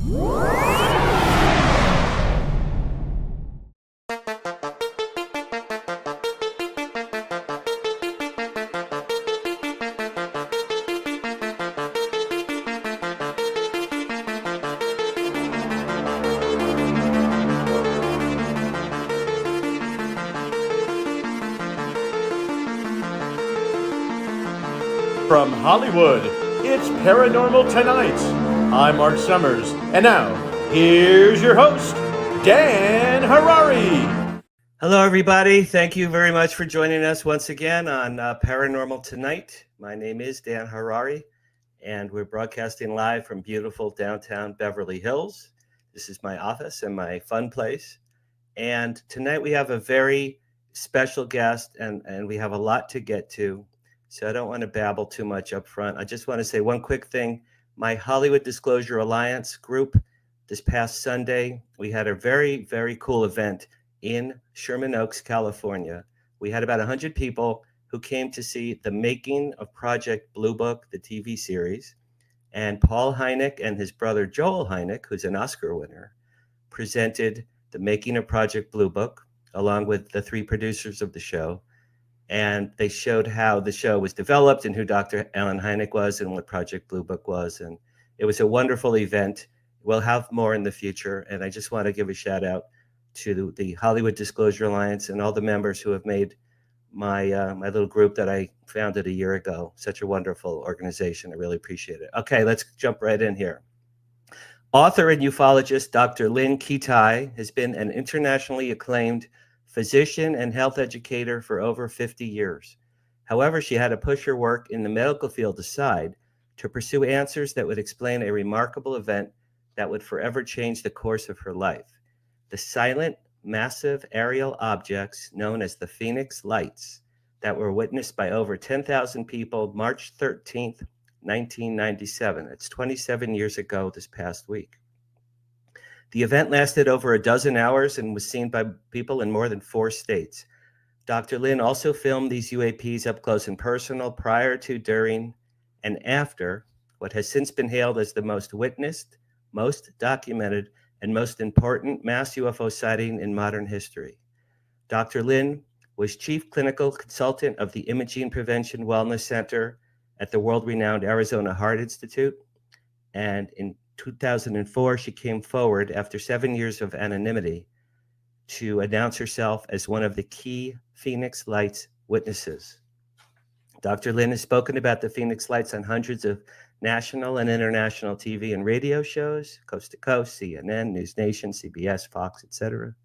From Hollywood, it's Paranormal Tonight. I'm Mark Summers, and now, here's your host, Dan Harary. Hello, everybody. Thank you very much for joining us once again on Paranormal Tonight. My name is Dan Harary, and we're broadcasting live from beautiful downtown Beverly Hills. This is my office and my fun place. And tonight we have a very special guest, and we have a lot to get to. So I don't want to babble too much up front. I just want to say one quick thing. My Hollywood Disclosure Alliance group, this past Sunday, we had a very, very cool event in Sherman Oaks, California. We had about 100 people who came to see the making of Project Blue Book, the TV series. And Paul Hynek and his brother Joel Hynek, who's an Oscar winner, presented the making of Project Blue Book, along with the three producers of the show. And they showed how the show was developed and who Dr. Alan Hynek was and what Project Blue Book was. And it was a wonderful event. We'll have more in the future. And I just want to give a shout out to the Hollywood Disclosure Alliance and all the members who have made my my little group that I founded a year ago such a wonderful organization. I really appreciate it. Okay, let's jump right in here. Author and ufologist Dr. Lynne Kitei has been an internationally acclaimed physician and health educator for over 50 years. However, she had to push her work in the medical field aside to pursue answers that would explain a remarkable event that would forever change the course of her life. The silent, massive aerial objects known as the Phoenix Lights that were witnessed by over 10,000 people March 13th, 1997. It's 27 years ago this past week. The event lasted over a dozen hours and was seen by people in more than 4 states. Dr. Lynne also filmed these UAPs up close and personal prior to, during, and after what has since been hailed as the most witnessed, most documented, and most important mass UFO sighting in modern history. Dr. Lynne was chief clinical consultant of the Imaging Prevention Wellness Center at the world-renowned Arizona Heart Institute, and in 2004, she came forward after 7 years of anonymity to announce herself as one of the key Phoenix Lights witnesses. Dr. Lynne has spoken about the Phoenix Lights on hundreds of national and international TV and radio shows, Coast to Coast, CNN, News Nation, CBS, Fox, etc.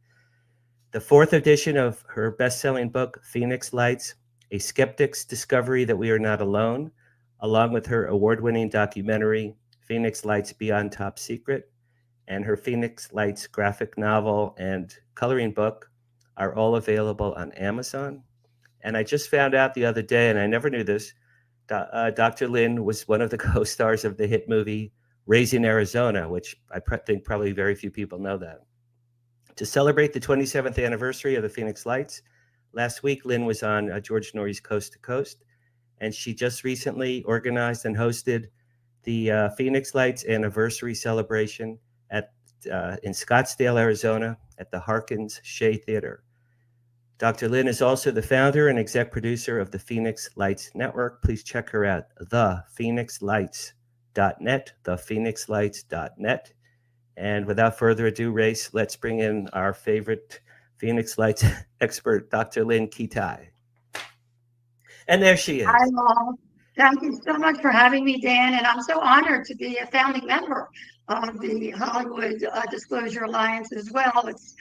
The 4th edition of her best-selling book, Phoenix Lights, A Skeptic's Discovery That We Are Not Alone, along with her award-winning documentary, Phoenix Lights Beyond Top Secret, and her Phoenix Lights graphic novel and coloring book are all available on Amazon. And I just found out the other day, and I never knew this, Dr. Lynne was one of the co-stars of the hit movie Raising Arizona, which I think probably very few people know that. To celebrate the 27th anniversary of the Phoenix Lights, last week Lynne was on George Norrie's Coast to Coast, and she just recently organized and hosted the Phoenix Lights anniversary celebration in Scottsdale, Arizona, at the Harkins Shea Theater. Dr. Lynne is also the founder and exec producer of the Phoenix Lights Network. Please check her out, thephoenixlights.net, thephoenixlights.net. And without further ado, Race, let's bring in our favorite Phoenix Lights expert, Dr. Lynne Kitei. And there she is. Hi, all. Thank you so much for having me, Dan, and I'm so honored to be a founding member of the Hollywood Disclosure Alliance as well. It's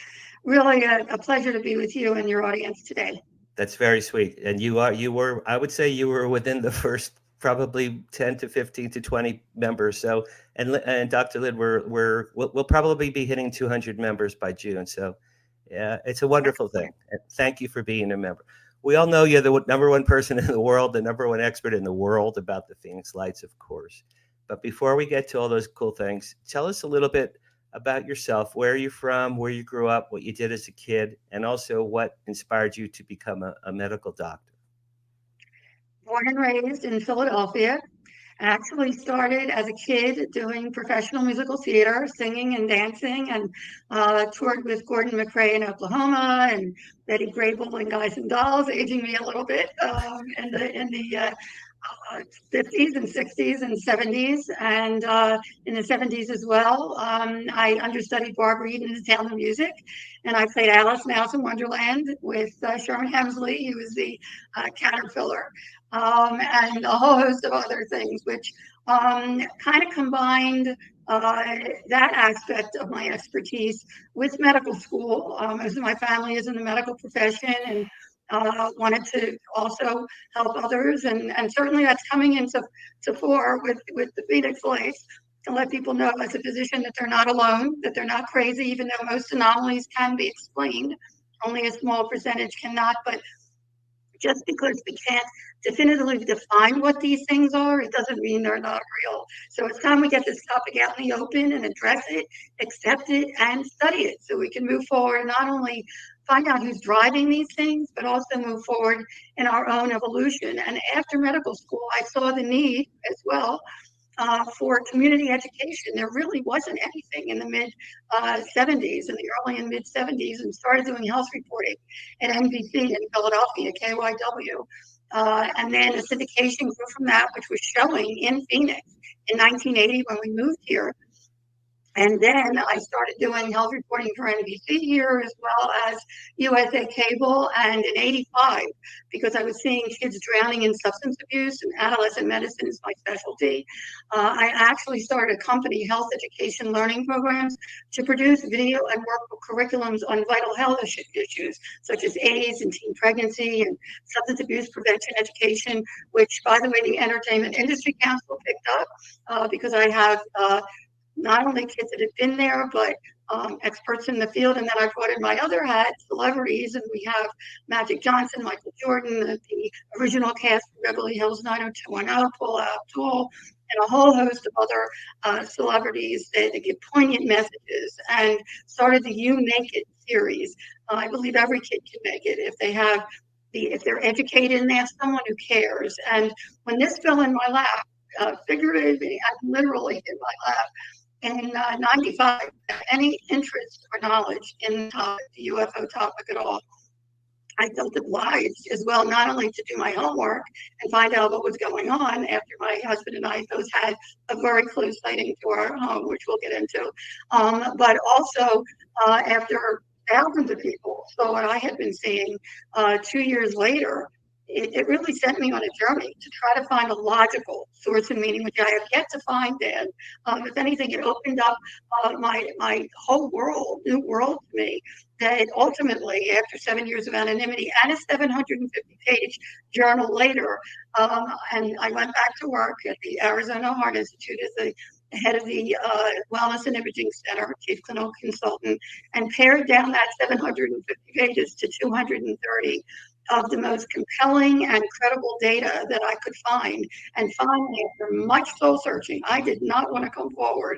really a pleasure to be with you and your audience today. That's very sweet. And you were, I would say you were within the first probably 10 to 15 to 20 members. So, and Dr. Lynne, we'll probably be hitting 200 members by June. So yeah, it's a wonderful thing. And thank you for being a member. We all know you're the number one person in the world, the number one expert in the world about the Phoenix Lights, of course. But before we get to all those cool things, tell us a little bit about yourself. Where are you from, where you grew up, what you did as a kid, and also what inspired you to become a medical doctor. Born and raised in Philadelphia, Actually started as a kid doing professional musical theater, singing and dancing, and toured with Gordon McRae in Oklahoma and Betty Grable and Guys and Dolls, aging me a little bit in the 50s and 60s and 70s, and in the 70s as well. I understudied Barbara Eden in The Sound of Music, and I played Alice Mouse in Wonderland with Sherman Hemsley, who was the caterpillar, and a whole host of other things, which kind of combined that aspect of my expertise with medical school. Most of my family is in the medical profession, and wanted to also help others, and certainly that's coming into fore with the Phoenix Lights, to let people know as a physician that they're not alone, that they're not crazy, even though most anomalies can be explained. Only a small percentage cannot, but just because we can't definitively define what these things are, it doesn't mean they're not real. So it's time we get this topic out in the open and address it, accept it, and study it, so we can move forward and not only find out who's driving these things, but also move forward in our own evolution. And after medical school, I saw the need as well for community education. There really wasn't anything in the mid 70s, in the early and mid 70s, and started doing health reporting at NBC in Philadelphia, KYW. And then a syndication grew from that, which was showing in Phoenix in 1980 when we moved here. And then I started doing health reporting for NBC here, as well as USA Cable. And in '85, because I was seeing kids drowning in substance abuse, and adolescent medicine is my specialty, I actually started a company, Health Education Learning Programs, to produce video and workbook curriculums on vital health issues, such as AIDS and teen pregnancy and substance abuse prevention education, which, by the way, the Entertainment Industry Council picked up, because I have not only kids that have been there, but experts in the field. And then I brought in my other hat, celebrities, and we have Magic Johnson, Michael Jordan, the original cast of Beverly Hills 90210, Paula Abdul, and a whole host of other celebrities that give poignant messages, and started the You Make It series. I believe every kid can make it if they have if they're educated and they have someone who cares. And when this fell in my lap, figuratively and literally in my lap, in '95, any interest or knowledge in the UFO topic at all, I felt obliged as well, not only to do my homework and find out what was going on after my husband and I both had a very close sighting to our home, which we'll get into, but also after thousands of people saw what I had been seeing 2 years later. It really sent me on a journey to try to find a logical source of meaning, which I have yet to find, Dan. If anything, it opened up my whole world, new world to me, that ultimately, after 7 years of anonymity and a 750-page journal later, and I went back to work at the Arizona Heart Institute as the head of the Wellness and Imaging Center, chief clinical consultant, and pared down that 750 pages to 230 of the most compelling and credible data that I could find. And finally, after much soul searching, I did not want to come forward.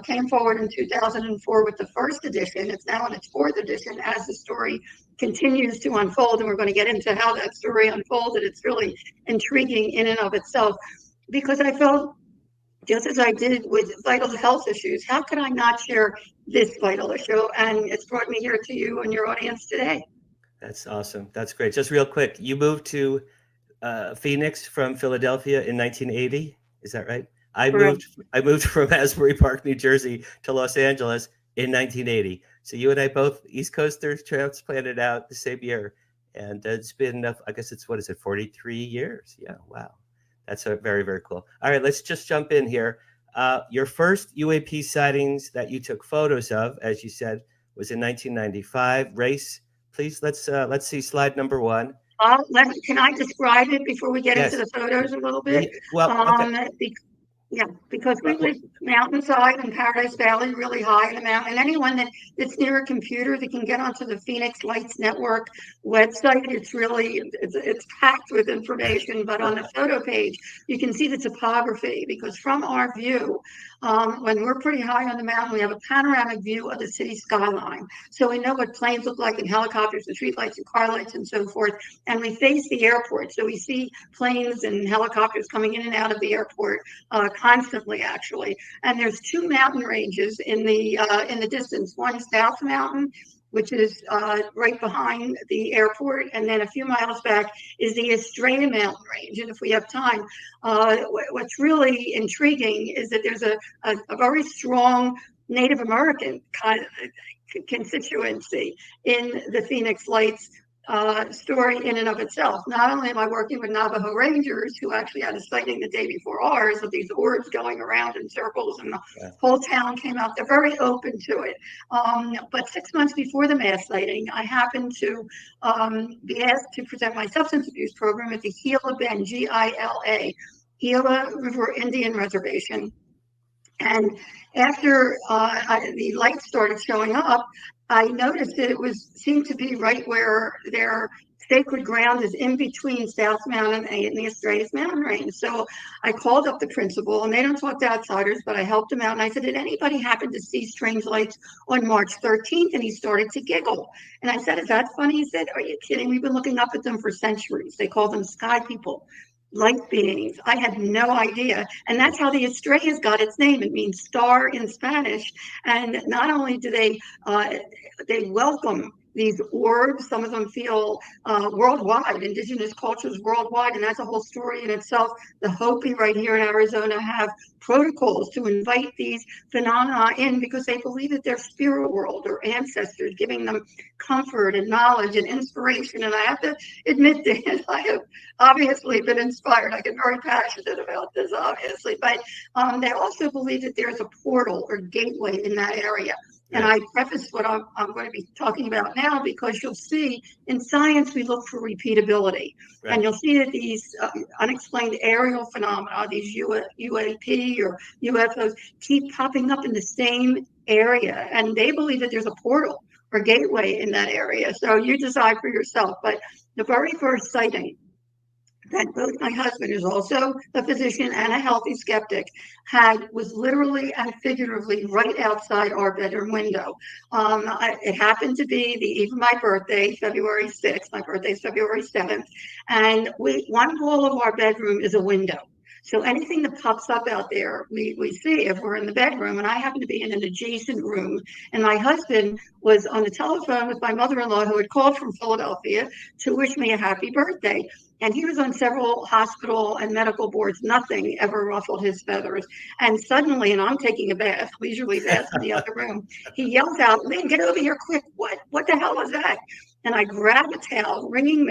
Came forward in 2004 with the first edition. It's now in its fourth edition as the story continues to unfold. And we're going to get into how that story unfolded. It's really intriguing in and of itself, because I felt, just as I did with vital health issues, how could I not share this vital issue? And it's brought me here to you and your audience today. That's awesome. That's great. Just real quick, you moved to Phoenix from Philadelphia in 1980. Is that right? I moved from Asbury Park, New Jersey to Los Angeles in 1980. So you and I both East Coasters, transplanted out the same year. And it's been, I guess it's, 43 years? Yeah, wow. That's very, very cool. All right, let's just jump in here. Your first UAP sightings that you took photos of, as you said, was in 1995. Race. Please, let's see slide number one. Can I describe it before we get into the photos a little bit? Well, okay. Yeah, because we live mountainside in Paradise Valley, really high in the mountain. And anyone that's near a computer that can get onto the Phoenix Lights Network website, it's packed with information. But on the photo page, you can see the topography because from our view, when we're pretty high on the mountain, we have a panoramic view of the city skyline. So we know what planes look like and helicopters and streetlights and car lights and so forth. And we face the airport, so we see planes and helicopters coming in and out of the airport constantly, actually. And there's two mountain ranges in the distance. One is South Mountain, which is right behind the airport, and then a few miles back is the Estrella Mountain Range. And if we have time, what's really intriguing is that there's a very strong Native American kind of constituency in the Phoenix Lights story in and of itself. Not only am I working with Navajo Rangers, who actually had a sighting the day before ours of these orbs going around in circles, and the whole town came out. They're very open to it. But 6 months before the mass sighting, I happened to be asked to present my substance abuse program at the Gila Bend, Gila, Gila River Indian Reservation. And after the lights started showing up, I noticed that it seemed to be right where their sacred ground is, in between South Mountain and the Estrella Mountain Range. So I called up the principal, and they don't talk to outsiders, but I helped him out. And I said, did anybody happen to see strange lights on March 13th? And he started to giggle. And I said, is that funny? He said, are you kidding? We've been looking up at them for centuries. They call them sky people, light beings. I had no idea. And that's how the Estrellas got its name. It means star in Spanish. And not only do they welcome these orbs, some of them feel worldwide, indigenous cultures worldwide, and that's a whole story in itself. The Hopi right here in Arizona have protocols to invite these phenomena in because they believe that they're spirit world or ancestors, giving them comfort and knowledge and inspiration. And I have to admit that I have obviously been inspired. I get very passionate about this, obviously, but they also believe that there's a portal or gateway in that area. And I preface what I'm going to be talking about now because you'll see in science we look for repeatability. Right. And you'll see that these unexplained aerial phenomena, these UAP or UFOs, keep popping up in the same area. And they believe that there's a portal or gateway in that area. So you decide for yourself. But the very first sighting that both my husband, who's also a physician and a healthy skeptic, was literally and figuratively right outside our bedroom window. It happened to be the eve of my birthday, February 6th. My birthday is February 7th. And one wall of our bedroom is a window. So anything that pops up out there, we see if we're in the bedroom. And I happen to be in an adjacent room. And my husband was on the telephone with my mother-in-law, who had called from Philadelphia to wish me a happy birthday. And he was on several hospital and medical boards. Nothing ever ruffled his feathers. And suddenly, and I'm taking a bath, leisurely bath in the other room, he yells out, "Lynne, get over here quick. What the hell was that?" And I grab a towel, wringing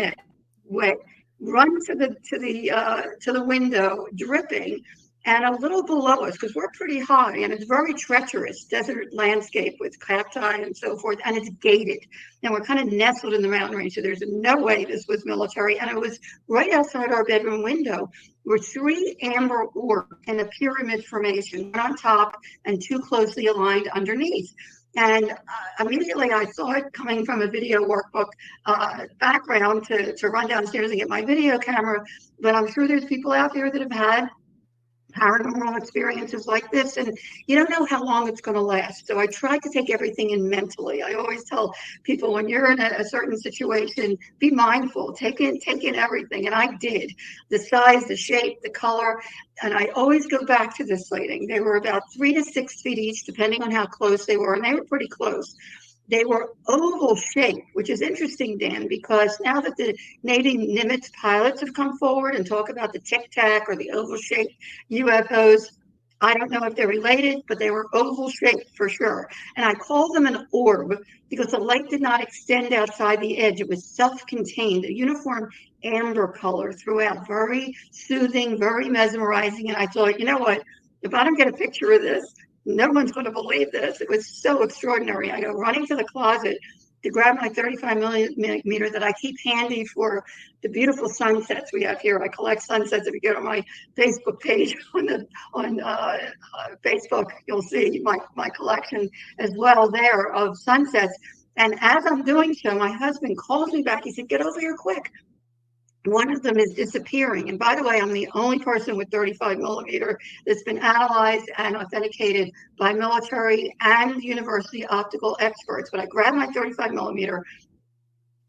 wet, run to the window, dripping, and a little below us, because we're pretty high, and it's very treacherous desert landscape with cacti and so forth, and it's gated. And we're kind of nestled in the mountain range, so there's no way this was military. And it was right outside our bedroom window were 3 amber orbs in a pyramid formation, one on top and 2 closely aligned underneath. And immediately I saw it coming from a video workbook background to run downstairs and get my video camera. But I'm sure there's people out there that have had paranormal experiences like this, and you don't know how long it's going to last. So I tried to take everything in mentally. I always tell people, when you're in a certain situation, be mindful, take in everything. And I did. The size, the shape, the color. And I always go back to this sighting. They were about 3 to 6 feet each, depending on how close they were, and they were pretty close. They were oval shaped, which is interesting, Dan, because now that the Navy Nimitz pilots have come forward and talk about the Tic Tac or the oval shaped UFOs, I don't know if they're related, but they were oval shaped for sure. And I call them an orb because the light did not extend outside the edge. It was self-contained, a uniform amber color throughout, very soothing, very mesmerizing. And I thought, you know what, if I don't get a picture of this, no one's going to believe this. It was so extraordinary. I go running to the closet, to grab my 35 millimeter that I keep handy for the beautiful sunsets we have here. I collect sunsets. If you go to my Facebook page on Facebook, you'll see my collection as well there of sunsets. And as I'm doing so, my husband calls me back. He said, "Get over here quick. One of them is disappearing." And by the way, I'm the only person with 35 millimeter that's been analyzed and authenticated by military and university optical experts. But I grab my 35 millimeter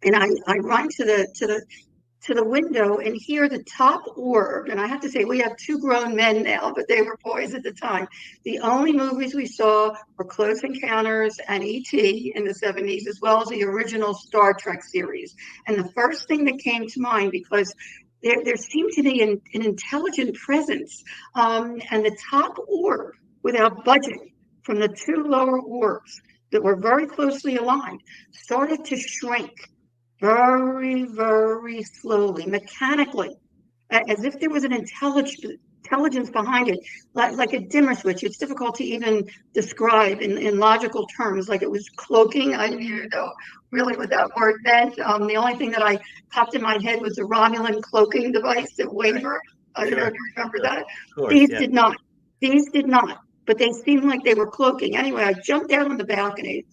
and I run to the window and hear the top orb. And I have to say, we have two grown men now, but they were boys at the time. The only movies we saw were Close Encounters and E.T. in the 70s, as well as the original Star Trek series. And the first thing that came to mind, because there seemed to be an intelligent presence, and the top orb, without budging, from the two lower orbs that were very closely aligned, started to shrink very, very slowly, mechanically, as if there was an intelligence behind it, like a dimmer switch. It's difficult to even describe in logical terms, like it was cloaking. I didn't even know really what that word meant. The only thing that I popped in my head was the Romulan cloaking device, the waver. I don't know if you remember that. These did not. These did not, but they seemed like they were cloaking. Anyway, I jumped out on the balcony,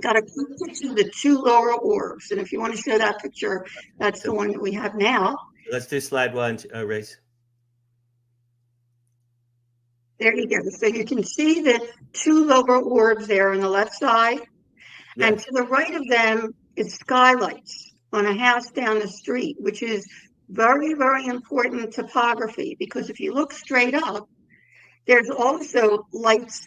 got a quick picture of the two lower orbs. And if you want to show that picture, that's the one that we have now. Let's do slide one, Race. There you go. So you can see the two lower orbs there on the left side. Yes. And to the right of them is skylights on a house down the street, which is very, very important topography, because if you look straight up, there's also lights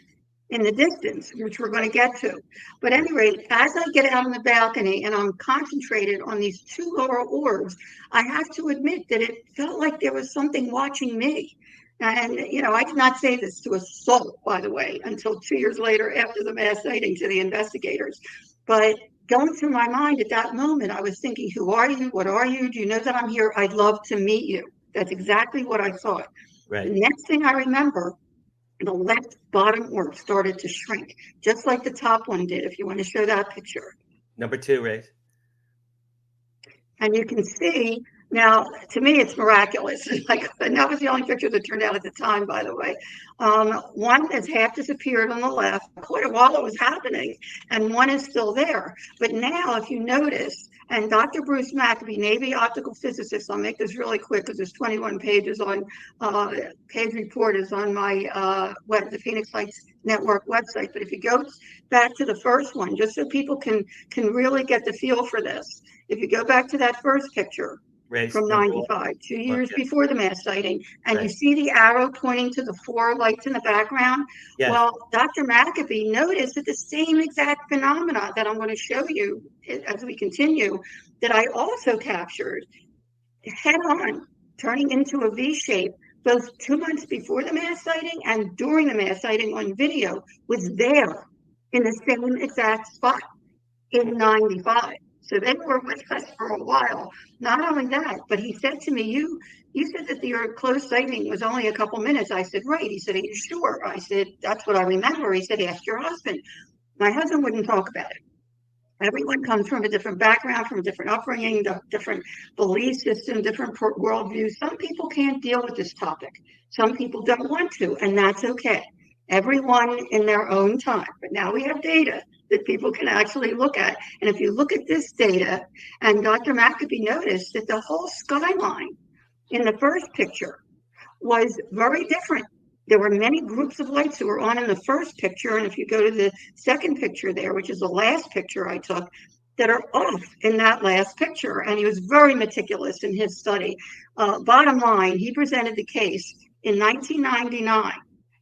in the distance, which we're going to get to. But at any rate, as I get out on the balcony and I'm concentrated on these two lower orbs, I have to admit that it felt like there was something watching me. And, you know, I did not say this to a soul, by the way, until 2 years later after the mass sighting to the investigators. But going through my mind at that moment, I was thinking, who are you? What are you? Do you know that I'm here? I'd love to meet you. That's exactly what I thought. Right. The next thing I remember, the left bottom orb started to shrink, just like the top one did, if you want to show that picture. Number two, Ray. And you can see, now, to me, it's miraculous. And that was the only picture that turned out at the time, by the way. One has half disappeared on the left, quite a while it was happening, and one is still there. But now, if you notice, and Dr. Bruce Maccabee, Navy optical physicist, I'll make this really quick because there's 21 pages on, page report is on my the Phoenix Lights Network website. But if you go back to the first one, just so people can really get the feel for this, if you go back to that first picture, from 95, 2 years before the mass sighting, and you see the arrow pointing to the four lights in the background. Yes. Well, Dr. Maccabee noticed that the same exact phenomena that I'm going to show you as we continue, that I also captured head on, turning into a V shape, both 2 months before the mass sighting and during the mass sighting on video, was there in the same exact spot in 95. So they were with us for a while. Not only that, but he said to me, you said that your close sighting was only a couple minutes. I said, right. He said, are you sure? I said, that's what I remember. He said, ask your husband. My husband wouldn't talk about it. Everyone comes from a different background, from a different upbringing, different belief system, different worldview. Some people can't deal with this topic. Some people don't want to, and that's okay. Everyone in their own time. But now we have data that people can actually look at. And if you look at this data, and Dr. Maccabee noticed that the whole skyline in the first picture was very different. There were many groups of lights that were on in the first picture. And if you go to the second picture there, which is the last picture I took, that are off in that last picture. And he was very meticulous in his study. Bottom line, he presented the case in 1999.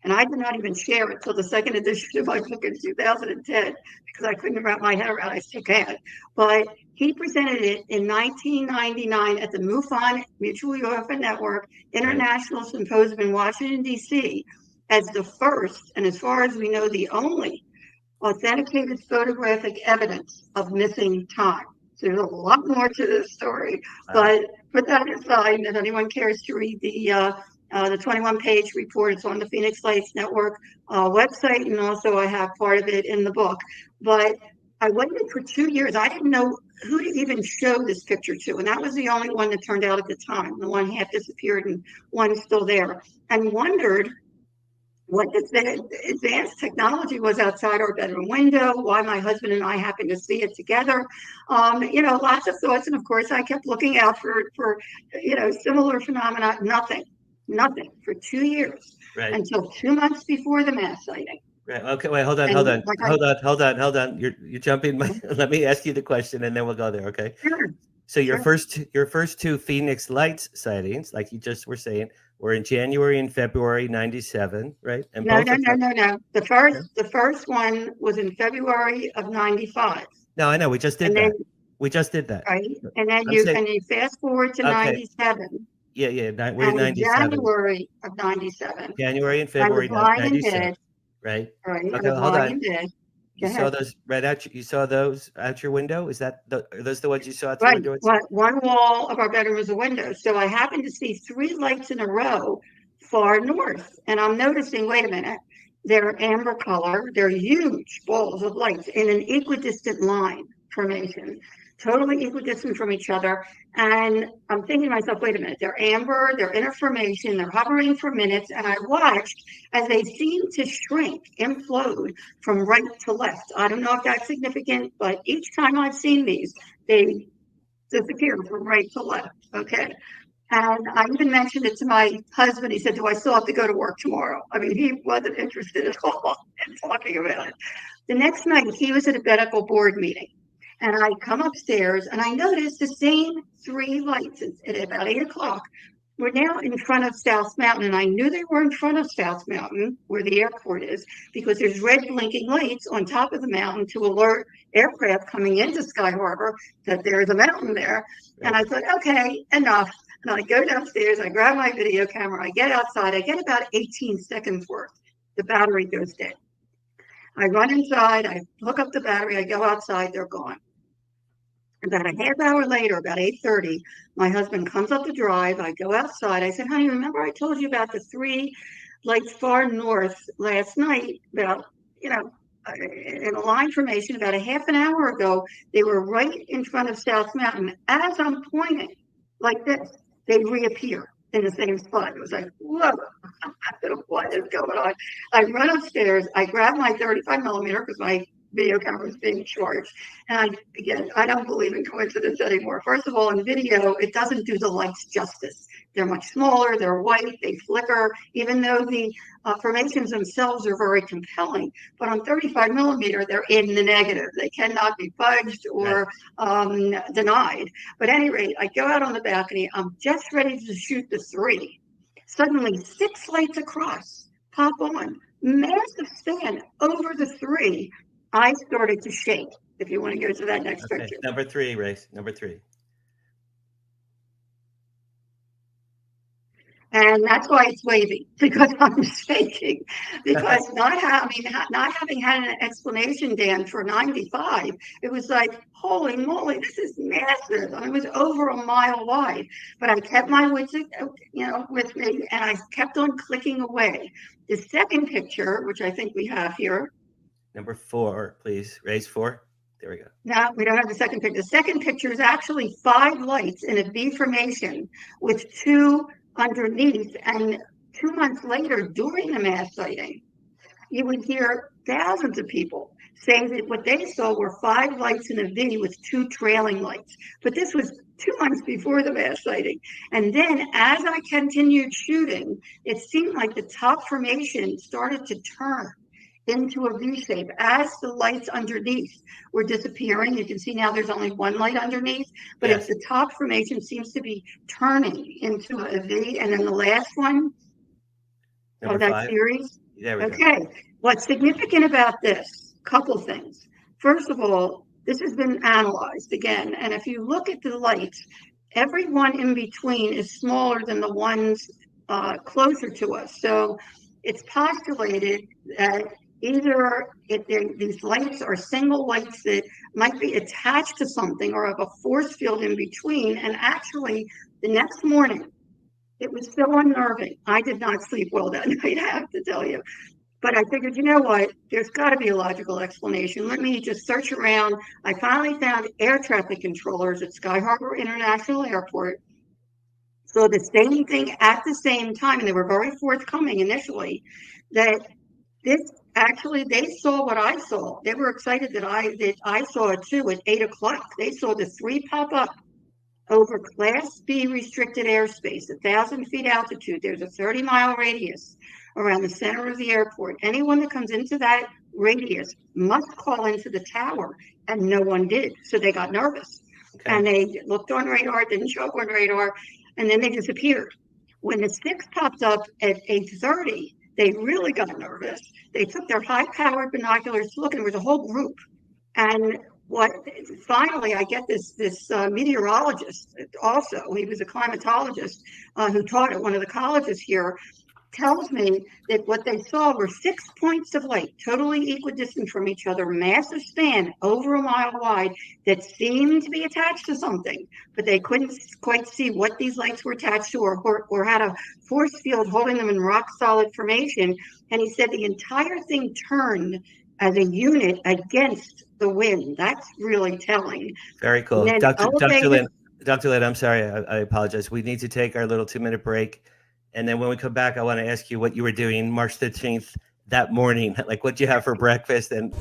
And I did not even share it till the second edition of my book in 2010 because I couldn't wrap my head around it. I still can't. But he presented it in 1999 at the MUFON, Mutual UFO Network International Symposium in Washington, D.C. as the first, and as far as we know, the only authenticated photographic evidence of missing time. So there's a lot more to this story. But put that aside, if anyone cares to read the 21-page report, it's on the Phoenix Lights Network website, and also I have part of it in the book. But I waited for 2 years. I didn't know who to even show this picture to. And that was the only one that turned out at the time. The one half disappeared and one is still there. And wondered what the advanced technology was outside our bedroom window, why my husband and I happened to see it together. Lots of thoughts. And of course, I kept looking out for similar phenomena. Nothing for 2 years, Right. until 2 months before the mass sighting. Right. Okay. Wait. Hold on. You're jumping. Let me ask you the question, and then we'll go there. Okay. Sure. So your first two Phoenix Lights sightings, like you just were saying, were in January and February '97, right? And No. The first one was in February of '95. No, I know. We just did that. We just did that. Right. And then you fast forward to '97. Yeah. We're in '97. January of '97. January and February '97. Right. Right. Okay. Hold on. You saw those you saw those out your window? Are those the ones you saw out the right. window? One wall of our bedroom was a window. So I happened to see 3 lights in a row far north. And I'm noticing, wait a minute, they're amber color. They're huge balls of lights in an equidistant line formation, totally equidistant from each other. And I'm thinking to myself, wait a minute, they're amber, they're in a formation, they're hovering for minutes. And I watched as they seemed to shrink, implode from right to left. I don't know if that's significant, but each time I've seen these, they disappear from right to left. Okay. And I even mentioned it to my husband. He said, do I still have to go to work tomorrow? I mean, he wasn't interested at all in talking about it. The next night, he was at a medical board meeting. And I come upstairs and I noticed the same 3 lights at about 8 o'clock. We're now in front of South Mountain. And I knew they were in front of South Mountain, where the airport is, because there's red blinking lights on top of the mountain to alert aircraft coming into Sky Harbor that there's a mountain there. And I thought, okay, enough. And I go downstairs, I grab my video camera, I get outside, I get about 18 seconds worth. The battery goes dead. I run inside, I hook up the battery, I go outside, they're gone. About a half hour later, about 8:30, my husband comes up the drive. I go outside. I said, honey, remember I told you about the 3 lights far north last night, about, in a line formation about a half an hour ago. They were right in front of South Mountain. As I'm pointing like this, they reappear in the same spot. It was like, whoa, what is going on? I run upstairs. I grab my 35 millimeter because my video camera is being charged. And I don't believe in coincidence anymore. First of all, in video, it doesn't do the lights justice. They're much smaller, they're white, they flicker, even though the formations themselves are very compelling. But on 35 millimeter, they're in the negative. They cannot be fudged or denied. But at any rate, I go out on the balcony. I'm just ready to shoot the 3. Suddenly, 6 lights across pop on. Massive span over the 3. I started to shake. If you want to go to that next picture. Number 3, Race. Number 3. And that's why it's wavy, because I'm shaking. Because not having had an explanation, Dan, for 95, it was like, holy moly, this is massive. It was over a mile wide. But I kept my wits, with me, and I kept on clicking away. The second picture, which I think we have here. Number 4, please. Raise 4. There we go. No, we don't have the second picture. The second picture is actually 5 lights in a V formation with 2 underneath. And 2 months later, during the mass sighting, you would hear thousands of people saying that what they saw were 5 lights in a V with 2 trailing lights. But this was 2 months before the mass sighting. And then as I continued shooting, it seemed like the top formation started to turn into a V shape as the lights underneath were disappearing. You can see now there's only 1 light underneath, but it's the top formation seems to be turning into a V. And then the last one of that series. Okay, what's significant about this? Couple things. First of all, this has been analyzed again, and if you look at the lights, every one in between is smaller than the ones closer to us. So it's postulated that either these lights are single lights that might be attached to something or have a force field in between. And actually, the next morning, it was so unnerving. I did not sleep well that night, I have to tell you. But I figured, you know what? There's got to be a logical explanation. Let me just search around. I finally found air traffic controllers at Sky Harbor International Airport. So the same thing at the same time, and they were very forthcoming initially, that this actually, they saw what I saw. They were excited that I saw it too at 8 o'clock. They saw the three pop up over Class B restricted airspace, 1,000 feet altitude. There's a 30-mile radius around the center of the airport. Anyone that comes into that radius must call into the tower, and no one did. So they got nervous. Okay. And they looked on radar, didn't show up on radar, and then they disappeared. When the 6 popped up at 8:30, they really got nervous. They took their high-powered binoculars to look, and there was a whole group. And finally, I get this meteorologist also. He was a climatologist who taught at one of the colleges here. Tells me that what they saw were 6 points of light, totally equidistant from each other, massive span, over a mile wide, that seemed to be attached to something, but they couldn't quite see what these lights were attached to or had a force field holding them in rock solid formation. And he said the entire thing turned as a unit against the wind. That's really telling. Very cool. Dr. Lynne, I'm sorry, I apologize. We need to take our little 2-minute break. And then when we come back, I want to ask you what you were doing March 13th that morning. Like, what you have for breakfast? And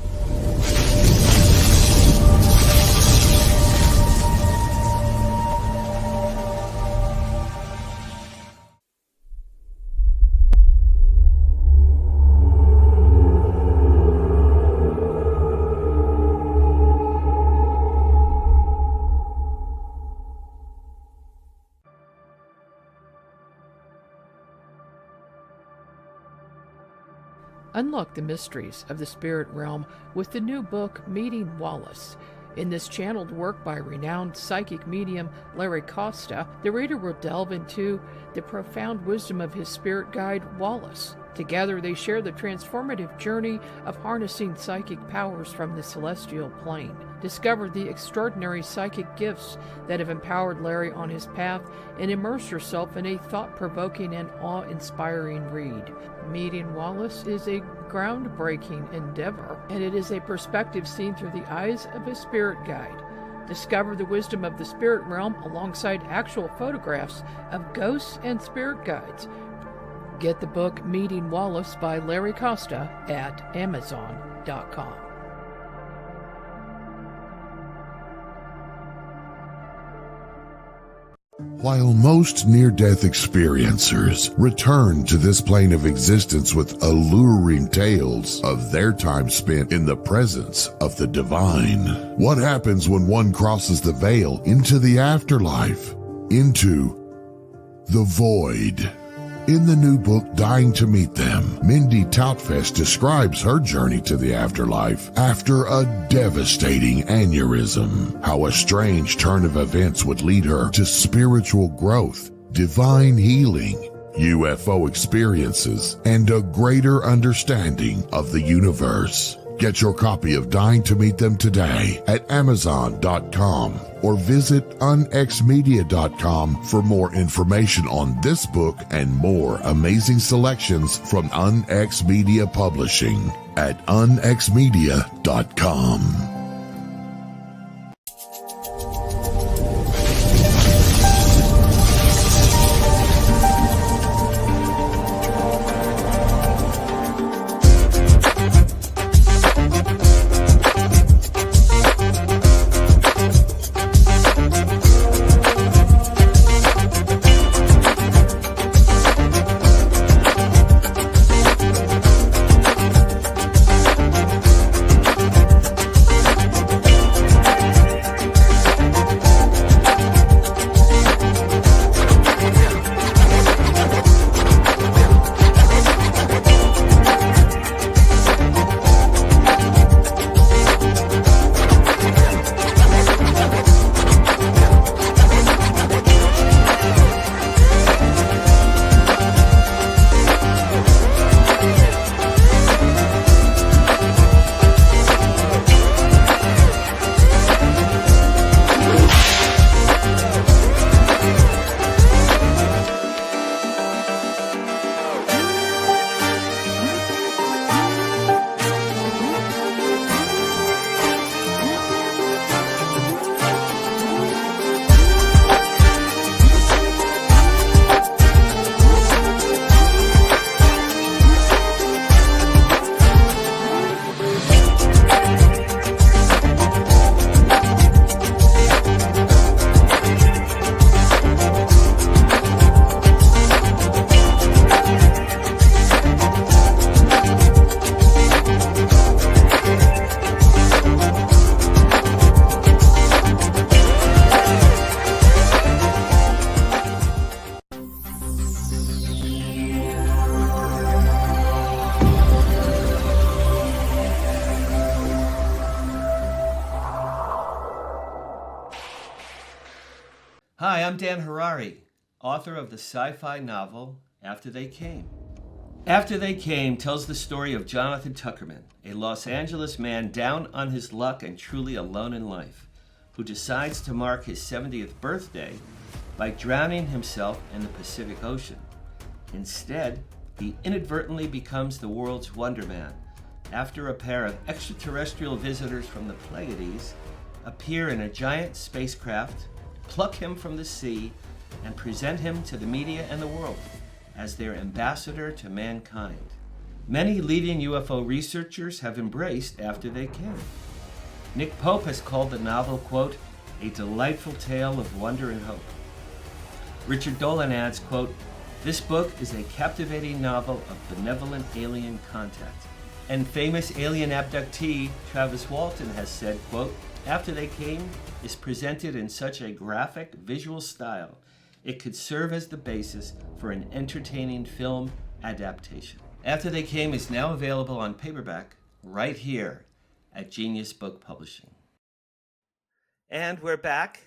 Unlock the mysteries of the spirit realm with the new book, Meeting Wallace. In this channeled work by renowned psychic medium Larry Costa, the reader will delve into the profound wisdom of his spirit guide, Wallace. Together, they share the transformative journey of harnessing psychic powers from the celestial plane. Discover the extraordinary psychic gifts that have empowered Larry on his path, and immerse yourself in a thought-provoking and awe-inspiring read. Meeting Wallace is a groundbreaking endeavor, and it is a perspective seen through the eyes of a spirit guide. Discover the wisdom of the spirit realm alongside actual photographs of ghosts and spirit guides. Get the book Meeting Wallace by Larry Costa at Amazon.com. While most near-death experiencers return to this plane of existence with alluring tales of their time spent in the presence of the divine, what happens when one crosses the veil into the afterlife, into the void? In the new book, Dying to Meet Them, Mindy Toutfest describes her journey to the afterlife after a devastating aneurysm, how a strange turn of events would lead her to spiritual growth, divine healing, UFO experiences, and a greater understanding of the universe. Get your copy of Dying to Meet Them today at Amazon.com or visit unxmedia.com for more information on this book and more amazing selections from UNX Media Publishing at unxmedia.com. Hi, I'm Dan Harary, author of the sci-fi novel After They Came. After They Came tells the story of Jonathan Tuckerman, a Los Angeles man down on his luck and truly alone in life, who decides to mark his 70th birthday by drowning himself in the Pacific Ocean. Instead, he inadvertently becomes the world's Wonder Man after a pair of extraterrestrial visitors from the Pleiades appear in a giant spacecraft, pluck him from the sea, and present him to the media and the world as their ambassador to mankind. Many leading UFO researchers have embraced After They Came. Nick Pope has called the novel, quote, a delightful tale of wonder and hope. Richard Dolan adds, quote, this book is a captivating novel of benevolent alien contact. And famous alien abductee Travis Walton has said, quote, After They Came is presented in such a graphic visual style, it could serve as the basis for an entertaining film adaptation. After They Came is now available on paperback right here at Genius Book Publishing. And we're back.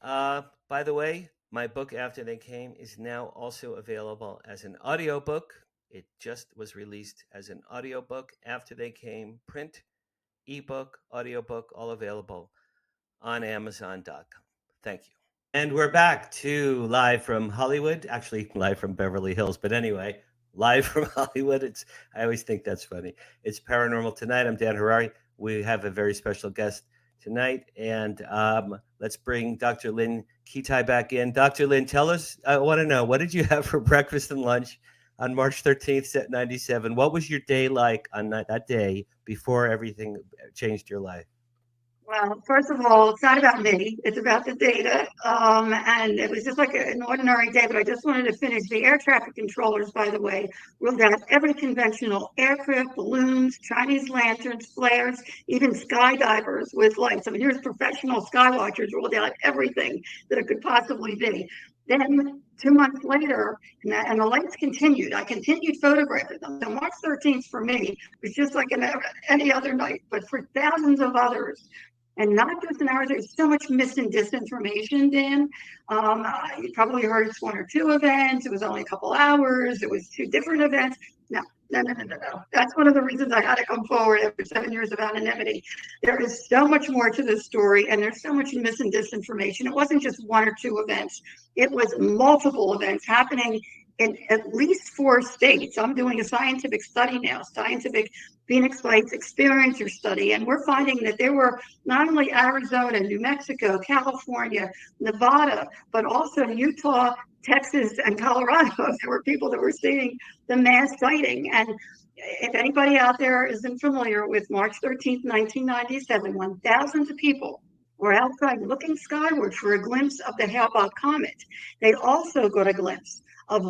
By the way, my book After They Came is now also available as an audiobook. It just was released as an audiobook. After They Came, print, ebook, audiobook, all available on Amazon.com. Thank you. And we're back to live from Hollywood, actually live from Beverly Hills, but anyway, live from Hollywood. I always think that's funny. It's Paranormal Tonight. I'm Dan Harary. We have a very special guest tonight, and let's bring Dr. Lynne Kitei back in. Dr. Lynne, tell us, I want to know, what did you have for breakfast and lunch on March 13th, set 97? What was your day like on that day before everything changed your life? Well, first of all, it's not about me. It's about the data. And it was just like an ordinary day, but I just wanted to finish. The air traffic controllers, by the way, ruled out every conventional aircraft, balloons, Chinese lanterns, flares, even skydivers with lights. I mean, here's professional skywatchers ruled out everything that it could possibly be. Then 2 months later, and the lights continued. I continued photographing them. So March 13th for me was just like any other night, but for thousands of others, and not just in ours, there's so much mis and disinformation, Dan. You probably heard it's 1 or 2 events. It was only a couple hours. It was 2 different events. No. That's one of the reasons I had to come forward after 7 years of anonymity. There is so much more to this story, and there's so much mis and disinformation. It wasn't just 1 or 2 events. It was multiple events happening in at least 4 states. I'm doing a scientific study now, scientific Phoenix Lights experiencer study, and we're finding that there were not only Arizona, New Mexico, California, Nevada, but also Utah, Texas, and Colorado. There were people that were seeing the mass sighting. And if anybody out there isn't familiar with March 13th, 1997, when thousands of people were outside looking skyward for a glimpse of the Hale-Bopp comet, they also got a glimpse of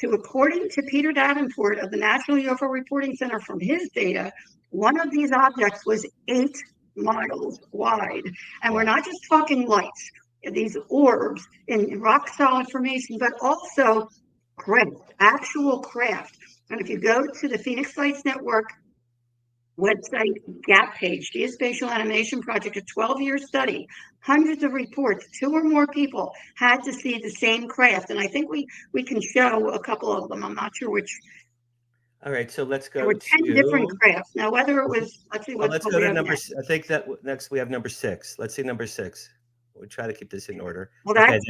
according to Peter Davenport of the National UFO Reporting Center, from his data, one of these objects was 8 miles wide. And we're not just talking lights, these orbs in rock solid formation, but also craft, actual craft. And if you go to the Phoenix Lights Network website gap page, Geospatial Animation Project, a 12-year study, hundreds of reports, 2 or more people had to see the same craft. And I think we can show a couple of them. I'm not sure which. All right, so let's go. There were 10 different crafts. Now, whether it was, let's see what. Let's go to number. I think that next we have number 6. Let's see number 6. We'll try to keep this in order. Well, that's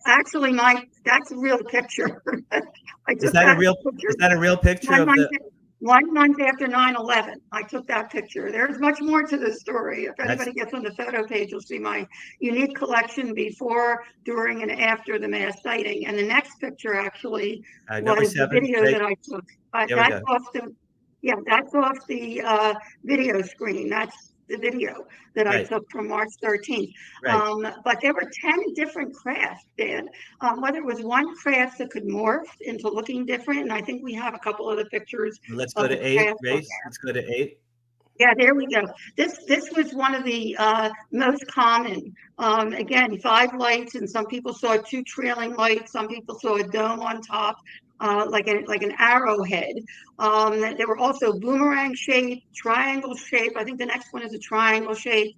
actually that's a real picture. Is that a real picture of the? 1 month after 9/11, I took that picture. There's much more to this story. If anybody gets on the photo page, you'll see my unique collection before, during, and after the mass sighting. And the next picture actually was the video that I took. That's off the video screen. That's the video that I took from March 13th. Right. But there were 10 different crafts, Dan. Whether it was one craft that could morph into looking different, and I think we have a couple of the pictures. Let's go to 8, Grace. Let's go to 8. Yeah, there we go. This was one of the most common. Again, 5 lights, and some people saw 2 trailing lights. Some people saw a dome on top. like an arrowhead. There were also boomerang shape, triangle shape. I think the next one is a triangle shape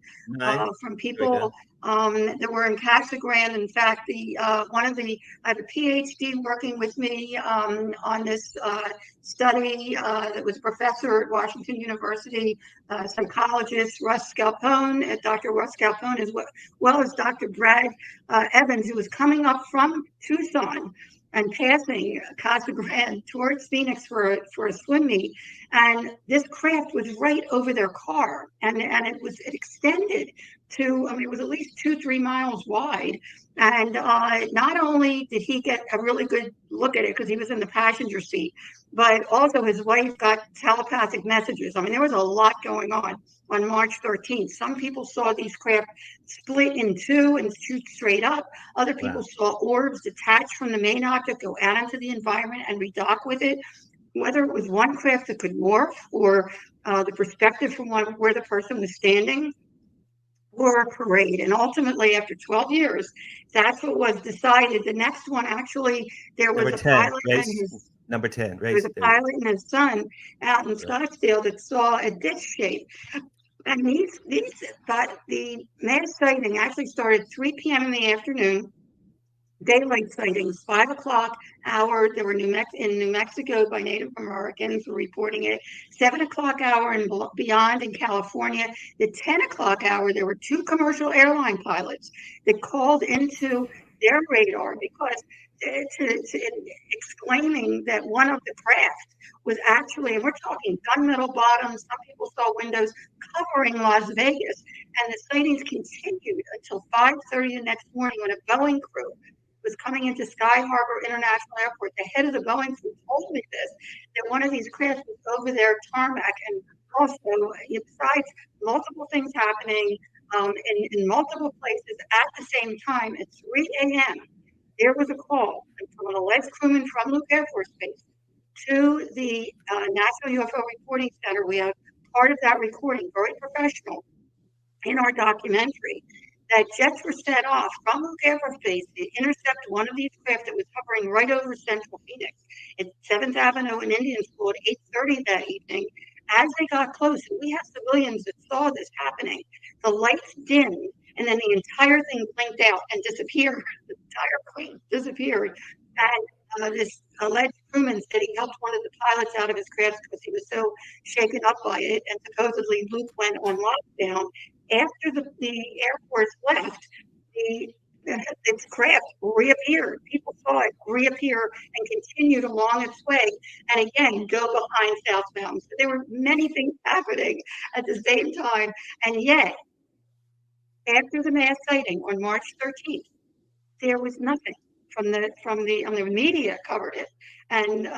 from people that were in Casa Grande. In fact, I have a PhD working with me on this study that was a professor at Washington University, psychologist Russ Scalpone, Dr. Russ Scalpone, as well as Dr. Brad Evans, who was coming up from Tucson and passing Casa Grande towards Phoenix for a swim meet, and this craft was right over their car, and it extended to, I mean, it was at least 2-3 miles wide, and not only did he get a really good look at it because he was in the passenger seat, but also his wife got telepathic messages. I mean, there was a lot going on March 13th. Some people saw these craft split in two and shoot straight up. Other people saw orbs detached from the main object, go out into the environment and redock with it. Whether it was one craft that could morph, or the perspective from where the person was standing, or a parade. And ultimately, after 12 years, that's what was decided. The next one, actually, there was Number 10, there was a pilot and his son out in Scottsdale that saw a disc shape. And the mass sighting actually started 3 p.m. in the afternoon. Daylight sightings, 5 o'clock hour. There were in New Mexico by Native Americans were reporting it. 7 o'clock hour and beyond in California. The 10 o'clock hour, there were 2 commercial airline pilots that called into their radar because exclaiming that one of the craft was actually, and we're talking gunmetal bottoms, some people saw windows covering Las Vegas, and the sightings continued until 5:30 the next morning when a Boeing crew was coming into Sky Harbor International Airport. The head of the Boeing crew told me this, that one of these crafts was over their tarmac, and also, besides multiple things happening in multiple places at the same time, at 3 a.m., there was a call from an alleged crewman from Luke Air Force Base to the National UFO Reporting Center. We have part of that recording, very professional, in our documentary, that jets were set off from Luke Air Force Base to intercept one of these craft that was hovering right over central Phoenix at 7th Avenue and Indian School at 8:30 that evening. As they got close, and we have civilians that saw this happening, the lights dimmed, and then the entire thing blinked out and disappeared. The entire plane disappeared. And this alleged crewman said he helped one of the pilots out of his craft because he was so shaken up by it. And supposedly Luke went on lockdown. After the Air Force left, its craft reappeared. People saw it reappear and continued along its way, and again go behind southbound. So there were many things happening at the same time, and yet, after the mass sighting on March 13th, there was nothing from the media covered it, and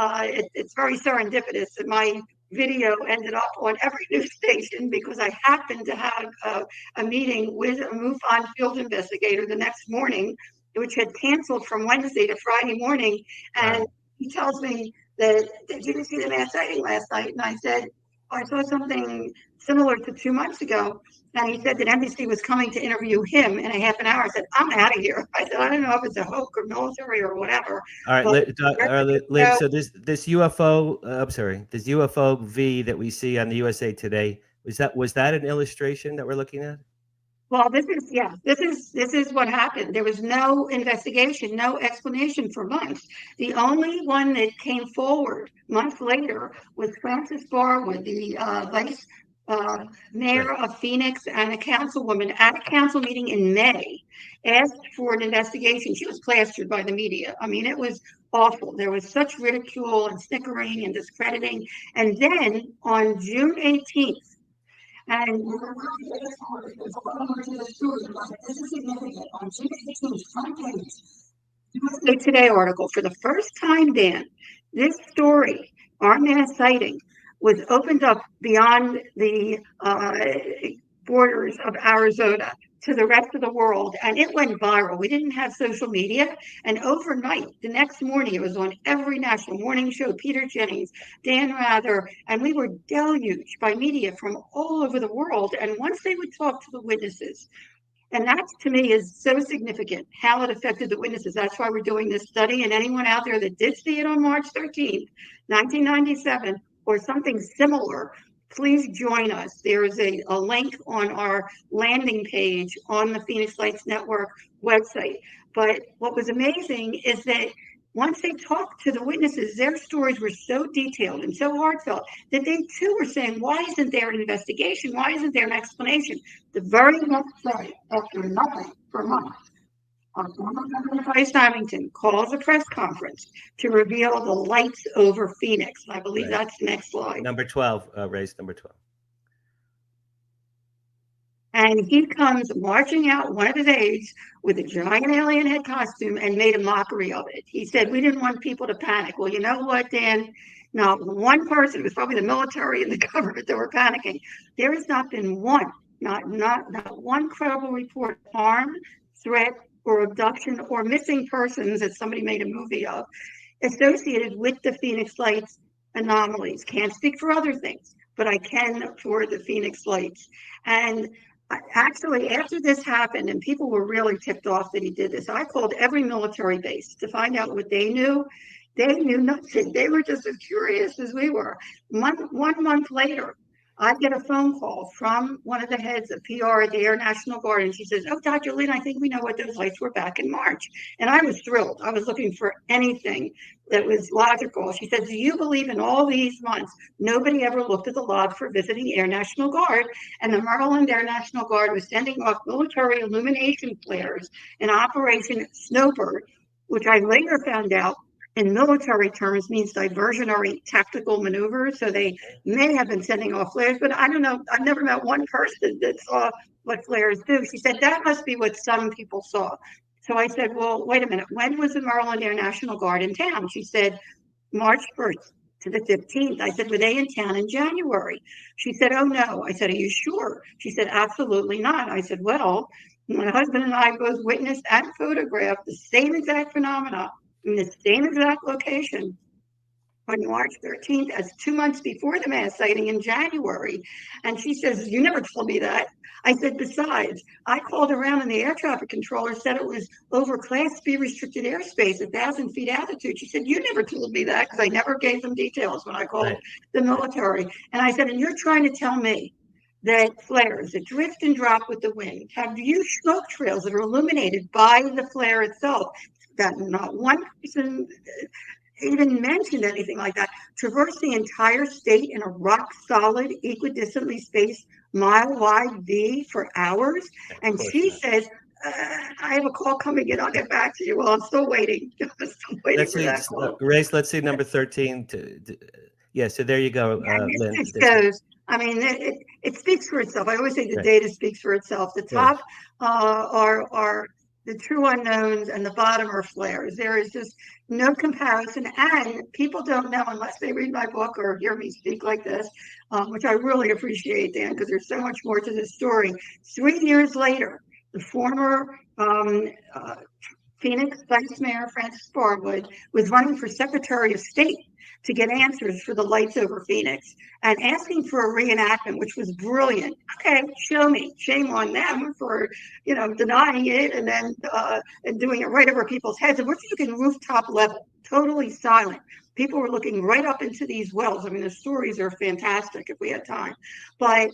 it's very serendipitous that my video ended up on every news station because I happened to have a meeting with a MUFON field investigator the next morning, which had canceled from Wednesday to Friday morning, and he tells me that, "Did you see the mass sighting last night?" And I said, "I saw something similar to 2 months ago." And he said that NBC was coming to interview him in a half an hour. I said, "I'm out of here." I said, "I don't know if it's a hoax or military or whatever." All right, Lynn, so this UFO, this UFO V that we see on the USA Today, was that an illustration that we're looking at? Well, this is what happened. There was no investigation, no explanation for months. The only one that came forward months later was Frances Barwood, the vice mayor of Phoenix, and a councilwoman at a council meeting in May asked for an investigation. She was plastered by the media. I mean, it was awful. There was such ridicule and snickering and discrediting. And then on June 18th, and this is significant, on June 18th, front page, USA Today article, for the first time, Dan, this story, our mass sighting, was opened up beyond the borders of Arizona to the rest of the world, and it went viral. We didn't have social media, and overnight, the next morning, it was on every national morning show, Peter Jennings, Dan Rather, and we were deluged by media from all over the world. And once they would talk to the witnesses, And that, to me, is so significant, how it affected the witnesses. That's why we're doing this study. And anyone out there that did see it on March 13th, 1997, or something similar, please join us. There is a link on our landing page on the Phoenix Lights Network website. But what was amazing is that once they talked to the witnesses, their stories were so detailed and so heartfelt that they too were saying, why isn't there an investigation? Why isn't there an explanation? The very next day, after nothing for months, former Governor Bryce Hamilton calls a press conference to reveal the lights over Phoenix. I believe that's the next slide. Number 12, race number 12. And he comes marching out one of his aides with a giant alien head costume and made a mockery of it. He said, we didn't want people to panic. Well, you know what, Dan? Not one person, it was probably the military and the government that were panicking. There has not been one, not one credible report of harm, threat, or abduction or missing persons that somebody made a movie of associated with the Phoenix Lights anomalies. Can't speak for other things, but I can for the Phoenix Lights. And actually, after this happened and people were really tipped off that he did this, I called every military base to find out what they knew. They knew nothing. They were just as curious as we were. 1 month later, I get a phone call from one of the heads of PR at the Air National Guard, and she says, oh, Dr. Lynne, I think we know what those lights were back in March. And I was thrilled. I was looking for anything that was logical. She said, do you believe in all these months, nobody ever looked at the log for visiting Air National Guard? And the Maryland Air National Guard was sending off military illumination flares in Operation Snowbird, which I later found out in military terms means diversionary tactical maneuvers. So they may have been sending off flares, but I don't know. I've never met one person that saw what flares do. She said, that must be what some people saw. So I said, well, wait a minute. When was the Maryland Air National Guard in town? She said, March 1st to the 15th. I said, were they in town in January? She said, oh, no. I said, are you sure? She said, absolutely not. I said, well, my husband and I both witnessed and photographed the same exact phenomena in the same exact location on March 13th as 2 months before the mass sighting in January. And she says, you never told me that. I said, besides, I called around and the air traffic controller said it was over Class B restricted airspace, 1,000 feet altitude. She said, you never told me that, because I never gave them details when I called the military. And I said, and you're trying to tell me that flares that drift and drop with the wind have huge smoke trails that are illuminated by the flare itself? That not one person even mentioned anything like that. Traverse the entire state in a rock solid, equidistantly spaced mile-wide V for hours. And she says, I have a call coming in. I'll get back to you. Well, I'm still waiting. Let's see, Grace, let's see number 13. Yeah, so there you go, Lynn. It goes. I mean, it speaks for itself. I always say the data speaks for itself. The top are the true unknowns, and the bottom are flares. There is just no comparison, and people don't know unless they read my book or hear me speak like this, which I really appreciate, Dan, because there's so much more to this story. 3 years later, the former Phoenix Vice Mayor Francis Barwood was running for Secretary of State to get answers for the lights over Phoenix and asking for a reenactment, which was brilliant. Okay, show me. Shame on them for, denying it and then and doing it right over people's heads. And we're talking rooftop level, totally silent. People were looking right up into these wells. I mean, the stories are fantastic if we had time. But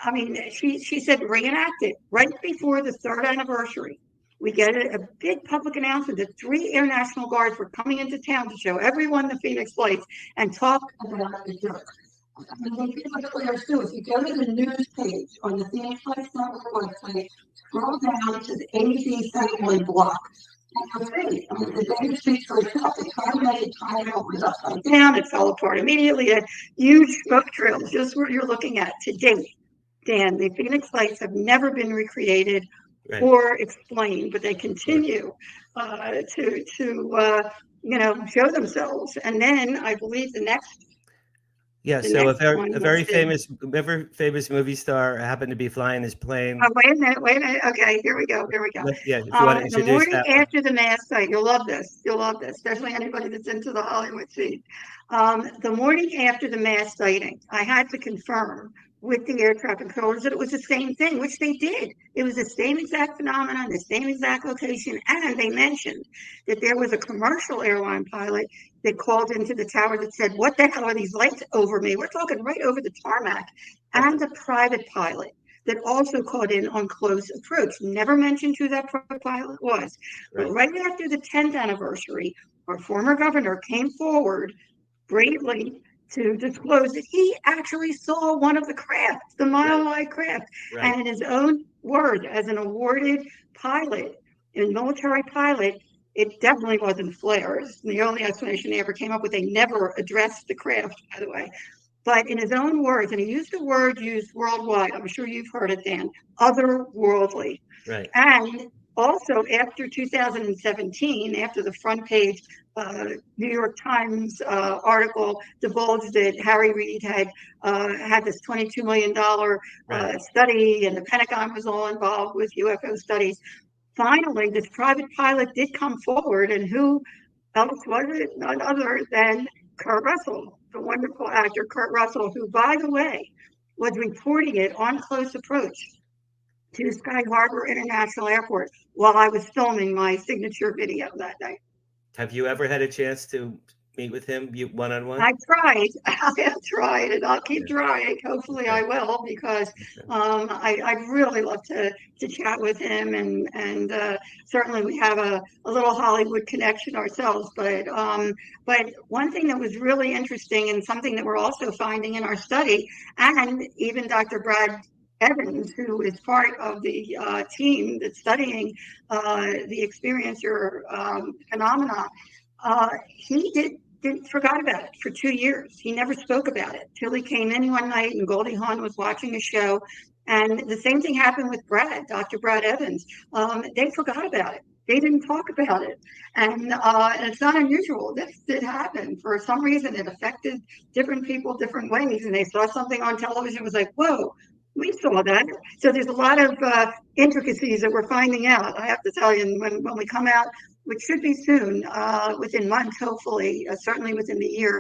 I mean, she said reenact it right before the 3rd anniversary. We get a big public announcement that 3 Air National Guards were coming into town to show everyone the Phoenix Lights and talk about the joke. I mean, people clear too. If you go to the news page on the Phoenix Lights website, scroll down to the ABC satellite block. And you'll see, I mean, the data speaks for itself. The automated triangle was upside down. It fell apart immediately. It had huge smoke trails, just what you're looking at to date. Dan, the Phoenix Lights have never been recreated or explained, but they continue to show themselves. And then I believe the next. Yeah, so a very famous movie star happened to be flying his plane. Oh, wait a minute. Okay, here we go. Yeah, if you want to introduce the morning that after the mass sighting, you'll love this, especially anybody that's into the Hollywood scene. The morning after the mass sighting, I had to confirm with the air traffic controllers that it was the same thing, which they did. It was the same exact phenomenon, the same exact location, and they mentioned that there was a commercial airline pilot that called into the tower that said, "What the hell are these lights over me?" We're talking right over the tarmac. And a private pilot that also called in on close approach. Never mentioned who that private pilot was. But right after the 10th anniversary, our former governor came forward bravely to disclose that he actually saw one of the crafts, the Mile High craft. And in his own words, as an awarded pilot, a military pilot, it definitely wasn't flares. The only explanation they ever came up with, they never addressed the craft, by the way. But in his own words, and he used the word used worldwide, I'm sure you've heard it, Dan, otherworldly. Right. And also after 2017, after the front page New York Times article divulged that Harry Reid had had this $22 million study, and the Pentagon was all involved with UFO studies. Finally, this private pilot did come forward, and who else was it? None other than Kurt Russell, the wonderful actor Kurt Russell, who, by the way, was reporting it on close approach to Sky Harbor International Airport while I was filming my signature video that night. Have you ever had a chance to meet with him one-on-one? I tried. I have tried, and I'll keep trying. Hopefully I will, because I'd really love to chat with him, and certainly we have a little Hollywood connection ourselves. But one thing that was really interesting, and something that we're also finding in our study, and even Dr. Brad Evans, who is part of the team that's studying the experiencer phenomena, he forgot about it for 2 years. He never spoke about it till he came in one night and Goldie Hawn was watching a show. And the same thing happened with Dr. Brad Evans. They forgot about it. They didn't talk about it. And it's not unusual. This did happen. For some reason, it affected different people different ways. And they saw something on television, was like, whoa, we saw that. So there's a lot of intricacies that we're finding out. I have to tell you, when we come out, which should be soon, within months, hopefully, certainly within the year.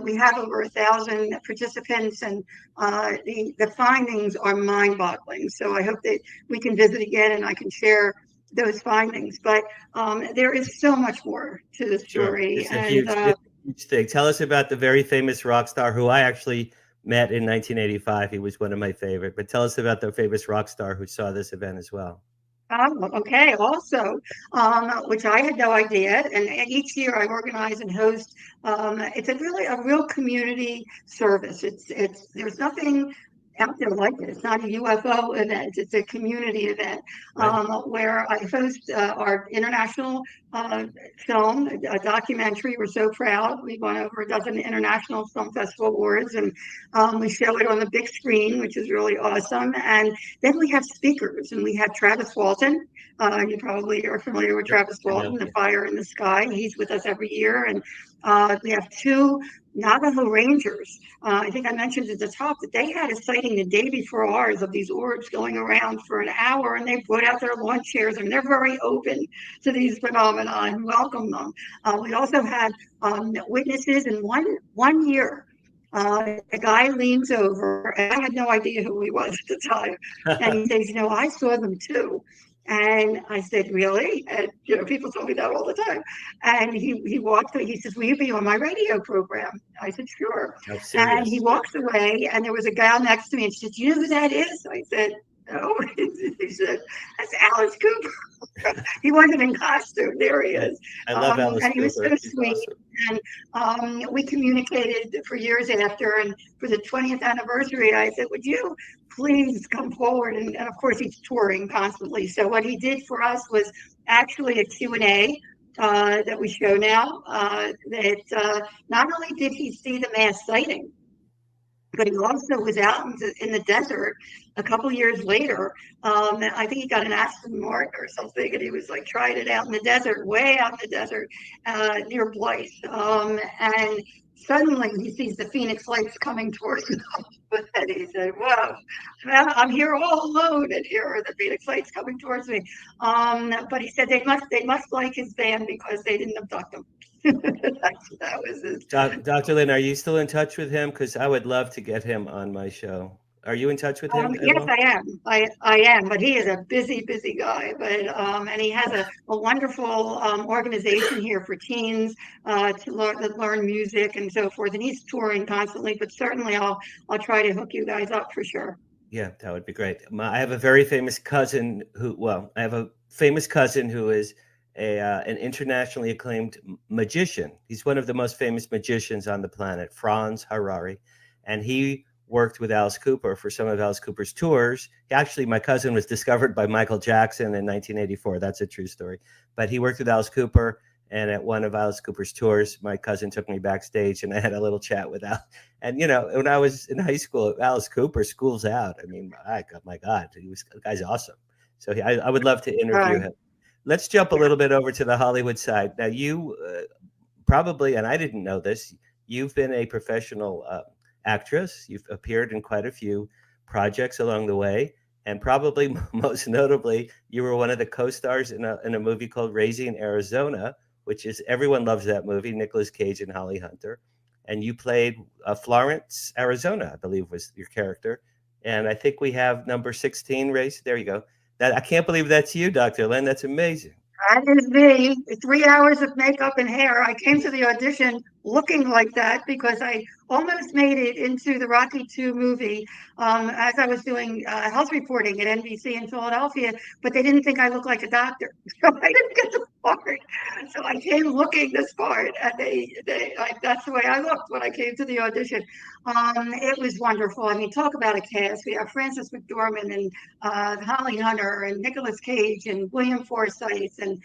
We have over 1,000 participants, and the findings are mind-boggling. So I hope that we can visit again and I can share those findings. But there is so much more to the story. Sure. It's a huge thing. Tell us about the very famous rock star who I actually met in 1985. He was one of my favorite. But tell us about the famous rock star who saw this event as well. Okay. Also, which I had no idea, and each year I organize and host. It's a real community service. There's nothing out there like it. It's not a UFO event. It's a community event where I host our international film, a documentary. We're so proud. We won over a dozen international film festival awards, and we show it on the big screen, which is really awesome. And then we have speakers, and we have Travis Walton. You probably are familiar with Travis Walton, The Fire in the Sky. He's with us every year. And we have 2 Navajo Rangers. I think I mentioned at the top that they had a sighting the day before ours of these orbs going around for an hour, and they brought out their lawn chairs, and they're very open to these phenomena and welcome them. We also had witnesses, in one year. A guy leans over, and I had no idea who he was at the time, and he says, I saw them too. And I said, really? And people told me that all the time. And he walked away. He says, will you be on my radio program? I said, sure. And he walks away, and there was a gal next to me, and she said, do you know who that is? I said, no. He said, that's Alice Cooper. He wasn't in costume. There he is. I love Alice Cooper. And he was so sweet. Awesome. And we communicated for years after. And for the 20th anniversary, I said, would you please come forward? And of course, he's touring constantly. So what he did for us was actually a Q&A that we show now. That not only did he see the mass sighting, but he also was out in the desert a couple years later. I think he got an Aston Martin or something, and he was like trying it out in the desert, way out in the desert, near Blythe. And suddenly he sees the Phoenix lights coming towards him. And he said, "Wow, I'm here all alone, and here are the Phoenix lights coming towards me." But he said they must like his band because they didn't abduct him. That was his. Dr. Lynn, are you still in touch with him? Because I would love to get him on my show. Are you in touch with him at Yes, all? I am. I am, but he is a busy guy. But and he has a wonderful organization here for teens to learn music and so forth. And he's touring constantly. But certainly, I'll try to hook you guys up for sure. Yeah, that would be great. I have a very famous cousin I have a famous cousin who is an internationally acclaimed magician. He's one of the most famous magicians on the planet, Franz Harary, and he worked with Alice Cooper for some of Alice Cooper's tours. Actually, my cousin was discovered by Michael Jackson in 1984. That's a true story. But he worked with Alice Cooper, and at one of Alice Cooper's tours, my cousin took me backstage, and I had a little chat with Alice. And, you know, when I was in high school, Alice Cooper, School's Out. I mean, my God, the guy's awesome. So I would love to interview him. Let's jump a little bit over to the Hollywood side. Now, you probably, and I didn't know this, you've been a professional actress. You've appeared in quite a few projects along the way. And probably most notably, you were one of the co-stars in a movie called Raising Arizona, which is, everyone loves that movie, Nicolas Cage and Holly Hunter. And you played Florence, Arizona, I believe was your character. And I think we have number 16 race. There you go. I can't believe that's you, Dr. Lynn. That's amazing. That is me. 3 hours of makeup and hair. I came to the audition looking like that because I almost made it into the Rocky II movie as I was doing health reporting at NBC in Philadelphia, but they didn't think I looked like a doctor. So I didn't get the part. So I came looking this part, and that's the way I looked when I came to the audition. It was wonderful. I mean, talk about a cast. We have Frances McDormand and Holly Hunter and Nicolas Cage and William Forsythe and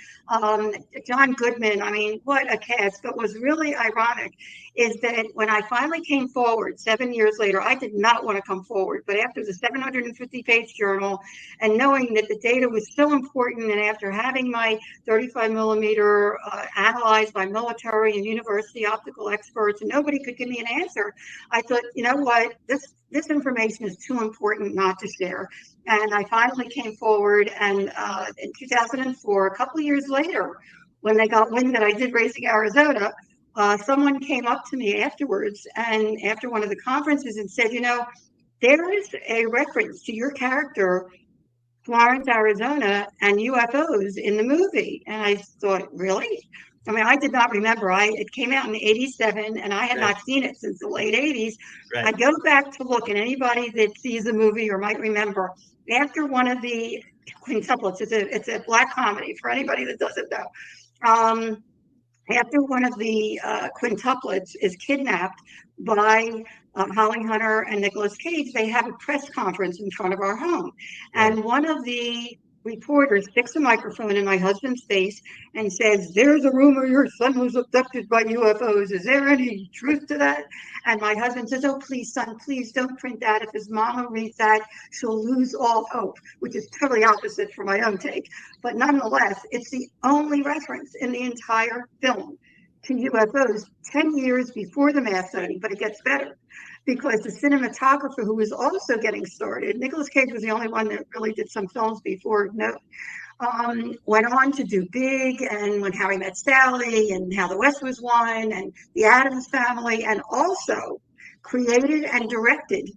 John Goodman. I mean, what a cast. But what was really ironic is that when I finally came forward 7 years later, I did not want to come forward. But after the 750-page journal and knowing that the data was so important, and after having my 35 millimeter analyzed by military and university optical experts, and nobody could give me an answer, I thought, you know what, this information is too important not to share. And I finally came forward, and in 2004, a couple of years later, when they got wind that I did Raising Arizona, someone came up to me afterwards, and after one of the conferences, and said, you know, there is a reference to your character, Florence, Arizona, and UFOs in the movie. And I thought, really? I mean, I did not remember. It came out in '87, and I had not seen it since the late '80s. I go back to look, and anybody that sees the movie or might remember, after one of the quintuplets, it's a black comedy for anybody that doesn't know. After one of the quintuplets is kidnapped by Holly Hunter and Nicolas Cage, they have a press conference in front of our home. And one of the reporters sticks a microphone in my husband's face and says, "There's a rumor your son was abducted by UFOs. Is there any truth to that?" And my husband says, "Oh, please, son, please don't print that. If his mama reads that, she'll lose all hope," which is totally opposite from my own take. But nonetheless, it's the only reference in the entire film to UFOs 10 years before the mass sighting. But it gets better, because the cinematographer who was also getting started, Nicolas Cage was the only one that really did some films before, went on to do Big, and When Harry Met Sally, and How the West Was Won, and The Addams Family, and also created and directed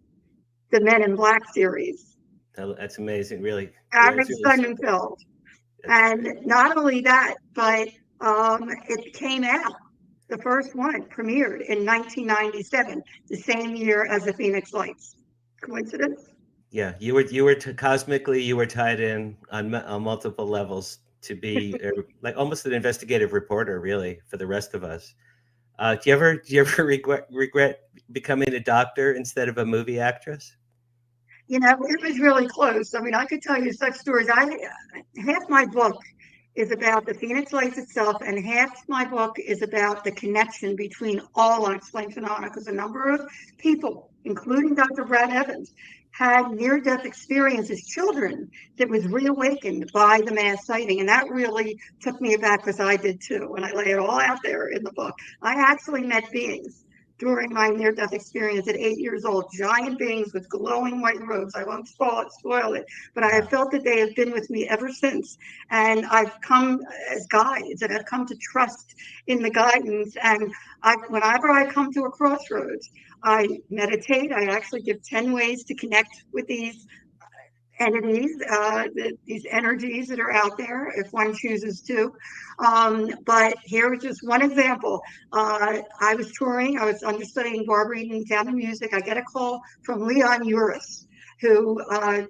the Men in Black series. That's amazing, really. Aaron Sonnenfeld. And not only that, but it came out. The first one premiered in 1997, the same year as the Phoenix Lights. Coincidence? Yeah, you were cosmically, you were tied in on multiple levels to be like almost an investigative reporter, really, for the rest of us. Do you ever regret becoming a doctor instead of a movie actress? You know, it was really close. I mean, I could tell you such stories. Half my book is about the Phoenix Lights itself, and half my book is about the connection between all unexplained phenomena, because a number of people, including Dr. Brad Evans, had near-death experience as children that was reawakened by the mass sighting. And that really took me aback, because I did too, and I lay it all out there in the book. I actually met beings during my near-death experience at 8 years old. Giant beings with glowing white robes. I won't spoil it, but I have felt that they have been with me ever since. And I've come as guides, and I've come to trust in the guidance. And whenever I come to a crossroads, I meditate. I actually give 10 ways to connect with these entities, these energies that are out there, if one chooses to. But here is just one example. I was touring, I was understudying Barbara Eden Sound of Music. I get a call from Leon Uris, who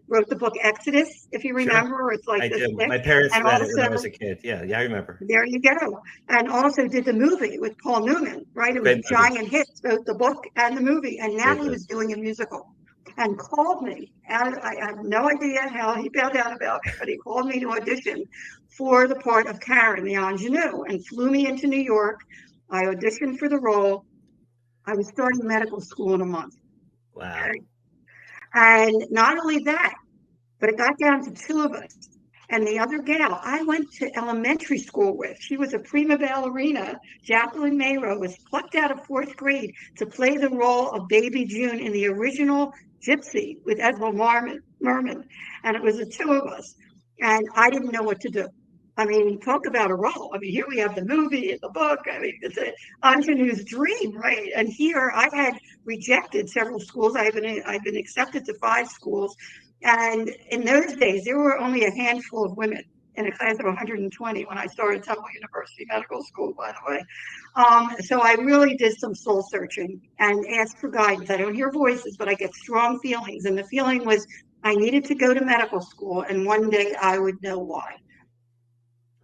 wrote the book Exodus, if you remember. Sure. It's like I this do. thick. My parents And read it when I also, was a kid. Yeah, I remember. there you go. And also did the movie with Paul Newman, right? It was Great a giant hit, both the book and the movie. And now he was doing a musical and called me. And I have no idea how he found out about me, but he called me to audition for the part of Karen, the ingenue, and flew me into New York. I auditioned for the role. I was starting medical school in a month. Wow. Okay? And not only that, but it got down to 2 of us. And the other gal I went to elementary school with, she was a prima ballerina. Jacqueline Mayrow was plucked out of 4th grade to play the role of Baby June in the original Gypsy with Ethel Merman. And it was the 2 of us. And I didn't know what to do. I mean, talk about a role. I mean, here we have the movie and the book. I mean, it's an ingenue's dream, right? And here I had rejected several schools. I've been accepted to 5 schools. And in those days, there were only a handful of women in a class of 120 when I started Temple University Medical School, by the way. So I really did some soul searching and asked for guidance. I don't hear voices, but I get strong feelings. And the feeling was I needed to go to medical school, and one day I would know why.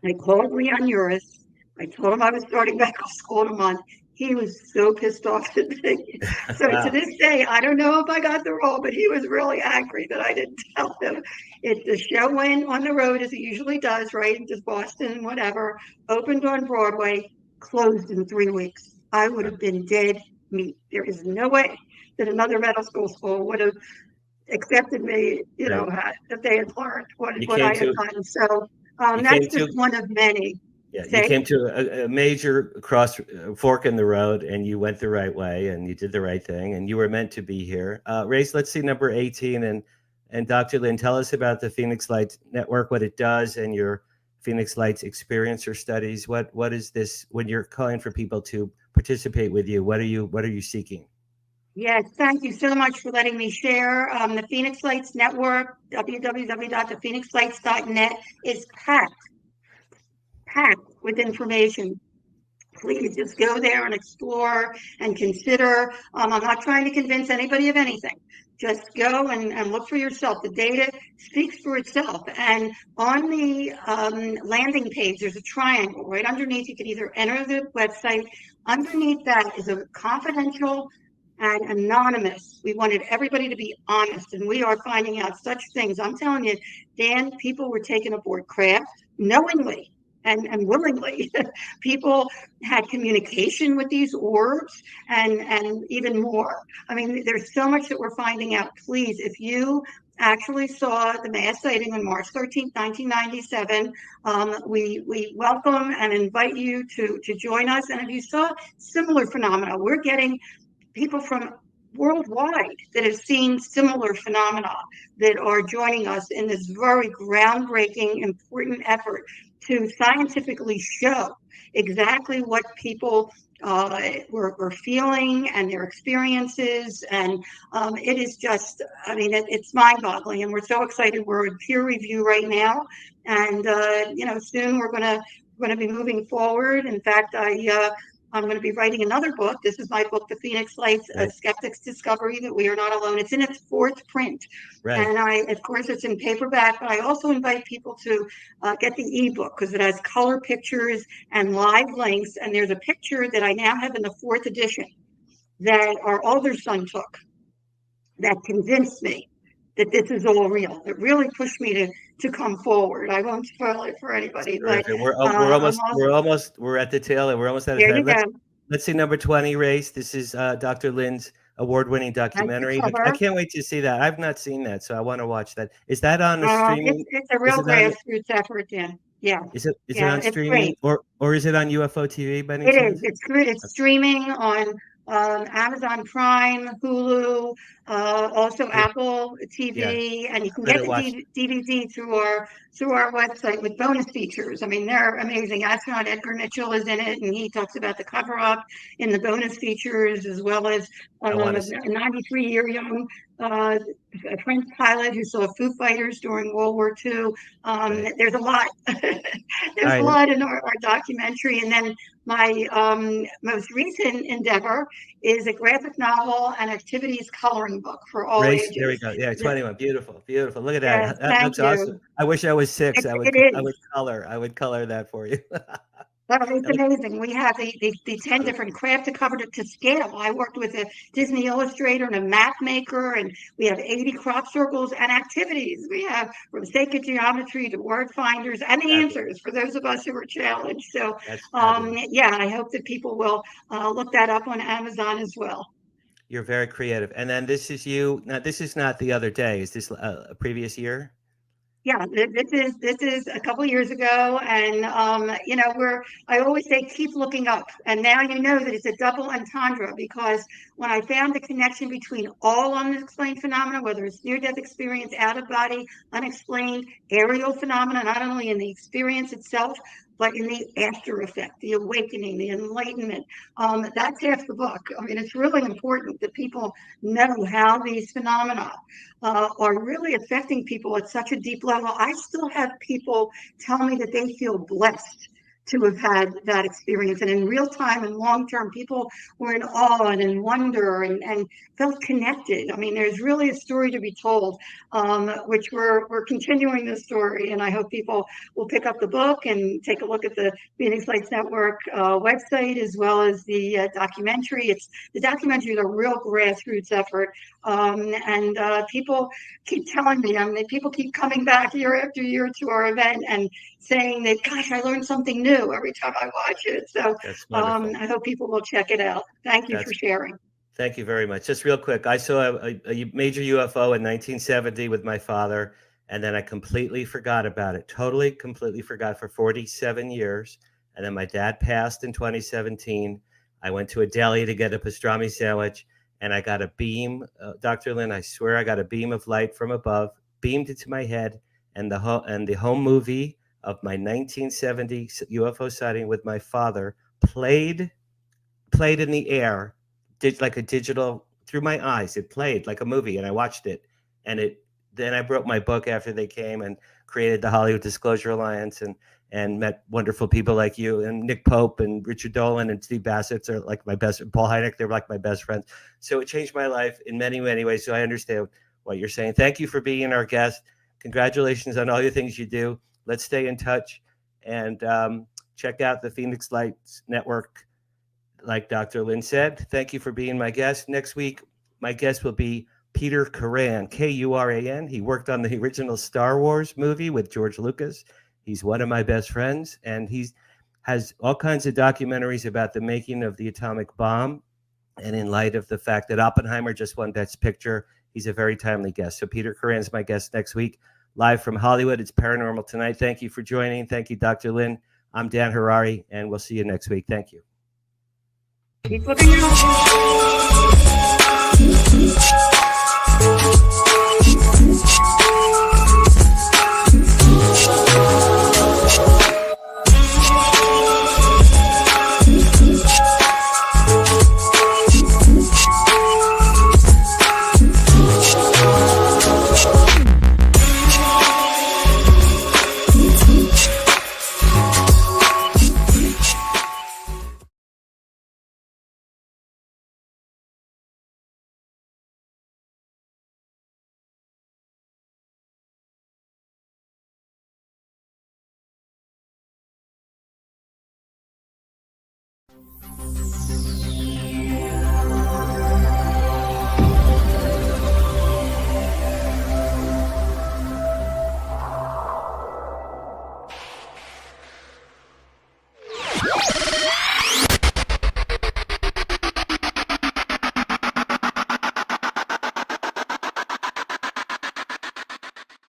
I called Leon Uris. I told him I was starting medical school in a month. He was so pissed off at me. So Wow. To this day, I don't know if I got the role, but he was really angry that I didn't tell him. The show went on the road as it usually does, right? Just Boston, whatever. Opened on Broadway, closed in 3 weeks. I would have been dead meat. There is no way that another medical school would have accepted me, if they had learned what I had done. So that's just one of many. Yeah, you came to a major fork in the road, and you went the right way, and you did the right thing, and you were meant to be here. Race, let's see number 18, and Dr. Lynne, tell us about the Phoenix Lights Network, what it does, and your Phoenix Lights Experiencer Studies. What is this when you're calling for people to participate with you? What are you seeking? Yes, thank you so much for letting me share. The Phoenix Lights Network, www.thephoenixlights.net, is packed with information. Please just go there and explore and consider. I'm not trying to convince anybody of anything. Just go and look for yourself. The data speaks for itself. And on the landing page, there's a triangle. Right underneath, you can either enter the website. Underneath that is a confidential and anonymous. We wanted everybody to be honest, and we are finding out such things. I'm telling you, Dan, people were taken aboard craft knowingly and willingly. People had communication with these orbs and even more. I mean, there's so much that we're finding out. Please, if you actually saw the mass sighting on March 13th, 1997, we welcome and invite you to join us. And if you saw similar phenomena, we're getting people from worldwide that have seen similar phenomena that are joining us in this very groundbreaking, important effort to scientifically show exactly what people were feeling and their experiences. And it is just, I mean, it's mind-boggling, and we're so excited. We're in peer review right now, and soon we're going to be moving forward. In fact, I'm going to be writing another book. This is my book, The Phoenix Lights, A Skeptic's Discovery That We Are Not Alone. It's in its 4th print. Right. And of course, it's in paperback, but I also invite people to get the ebook because it has color pictures and live links. And there's a picture that I now have in the 4th edition that our older son took that convinced me that this is all real. It really pushed me to come forward. I won't spoil it for anybody, but we're at the tail end. We're almost out of time. Let's see number 20, Race. This is Dr. Lynne's award-winning documentary. I can't wait to see that. I've not seen that, so I want to watch that. Is that on the streaming? It's a real grassroots effort, Dan. Yeah. Is it on streaming or is it on UFO TV by any chance? It's streaming on Amazon Prime, Hulu, also Apple TV, and you can get the DVD through our website with bonus features. I mean, they're amazing. Astronaut Edgar Mitchell is in it, and he talks about the cover-up in the bonus features, as well as a 93-year young French pilot who saw Foo Fighters during World War II. There's a lot. There's a lot in our documentary. And then my most recent endeavor is a graphic novel and activities coloring book for all ages. There we go. Yeah, 21. Beautiful, beautiful. Look at that. Yes, That looks awesome. I wish I was 6. I would color that for you. Well, it's amazing. We have the 10 different crafts that covered it to scale. I worked with a Disney illustrator and a map maker, and we have 80 crop circles and activities. We have from sacred geometry to word finders and answers for those of us who are challenged. So, yeah, I hope that people will look that up on Amazon as well. You're very creative. And then this is you. Now, this is not the other day. Is this a previous year? Yeah, this is a couple years ago, and I always say keep looking up, and now you know that it's a double entendre, because when I found the connection between all unexplained phenomena, whether it's near-death experience, out-of-body, unexplained, aerial phenomena, not only in the experience itself, but in the after effect, the awakening, the enlightenment, that's half the book. I mean, it's really important that people know how these phenomena are really affecting people at such a deep level. I still have people tell me that they feel blessed to have had that experience, and in real time and long term, people were in awe and in wonder and felt connected. I mean, there's really a story to be told, which we're continuing the story, and I hope people will pick up the book and take a look at the Phoenix Lights Network website, as well as the documentary. The documentary is a real grassroots effort, and people keep telling me, people keep coming back year after year to our event and saying that, gosh, I learned something new every time I watch it. So I hope people will check it out. Thank you for sharing. Thank you very much. Just real quick, I saw a major UFO in 1970 with my father, and then I completely forgot about it. Completely forgot for 47 years. And then my dad passed in 2017. I went to a deli to get a pastrami sandwich, and I got a beam. Dr. Lynne, I swear I got a beam of light from above, beamed into my head, and the home movie of my 1970 UFO sighting with my father played in the air, did like a digital through my eyes. It played like a movie, and I watched it. And then I wrote my book after they came and created the Hollywood Disclosure Alliance, and met wonderful people like you and Nick Pope and Richard Dolan and Steve Bassett are like my best. Paul Hynek, they're like my best friends. So it changed my life in many, many ways. So I understand what you're saying. Thank you for being our guest. Congratulations on all your things you do. Let's stay in touch and check out the Phoenix Lights Network, like Dr. Lynne said. Thank you for being my guest. Next week, my guest will be Peter Kuran, Kuran. He worked on the original Star Wars movie with George Lucas. He's one of my best friends, and he has all kinds of documentaries about the making of the atomic bomb. And in light of the fact that Oppenheimer just won Best Picture, he's a very timely guest. So Peter Kuran is my guest next week. Live from Hollywood, it's Paranormal Tonight. Thank you for joining. Thank you, Dr. Lynne. I'm Dan Harary, and we'll see you next week. Thank you. Keep looking up.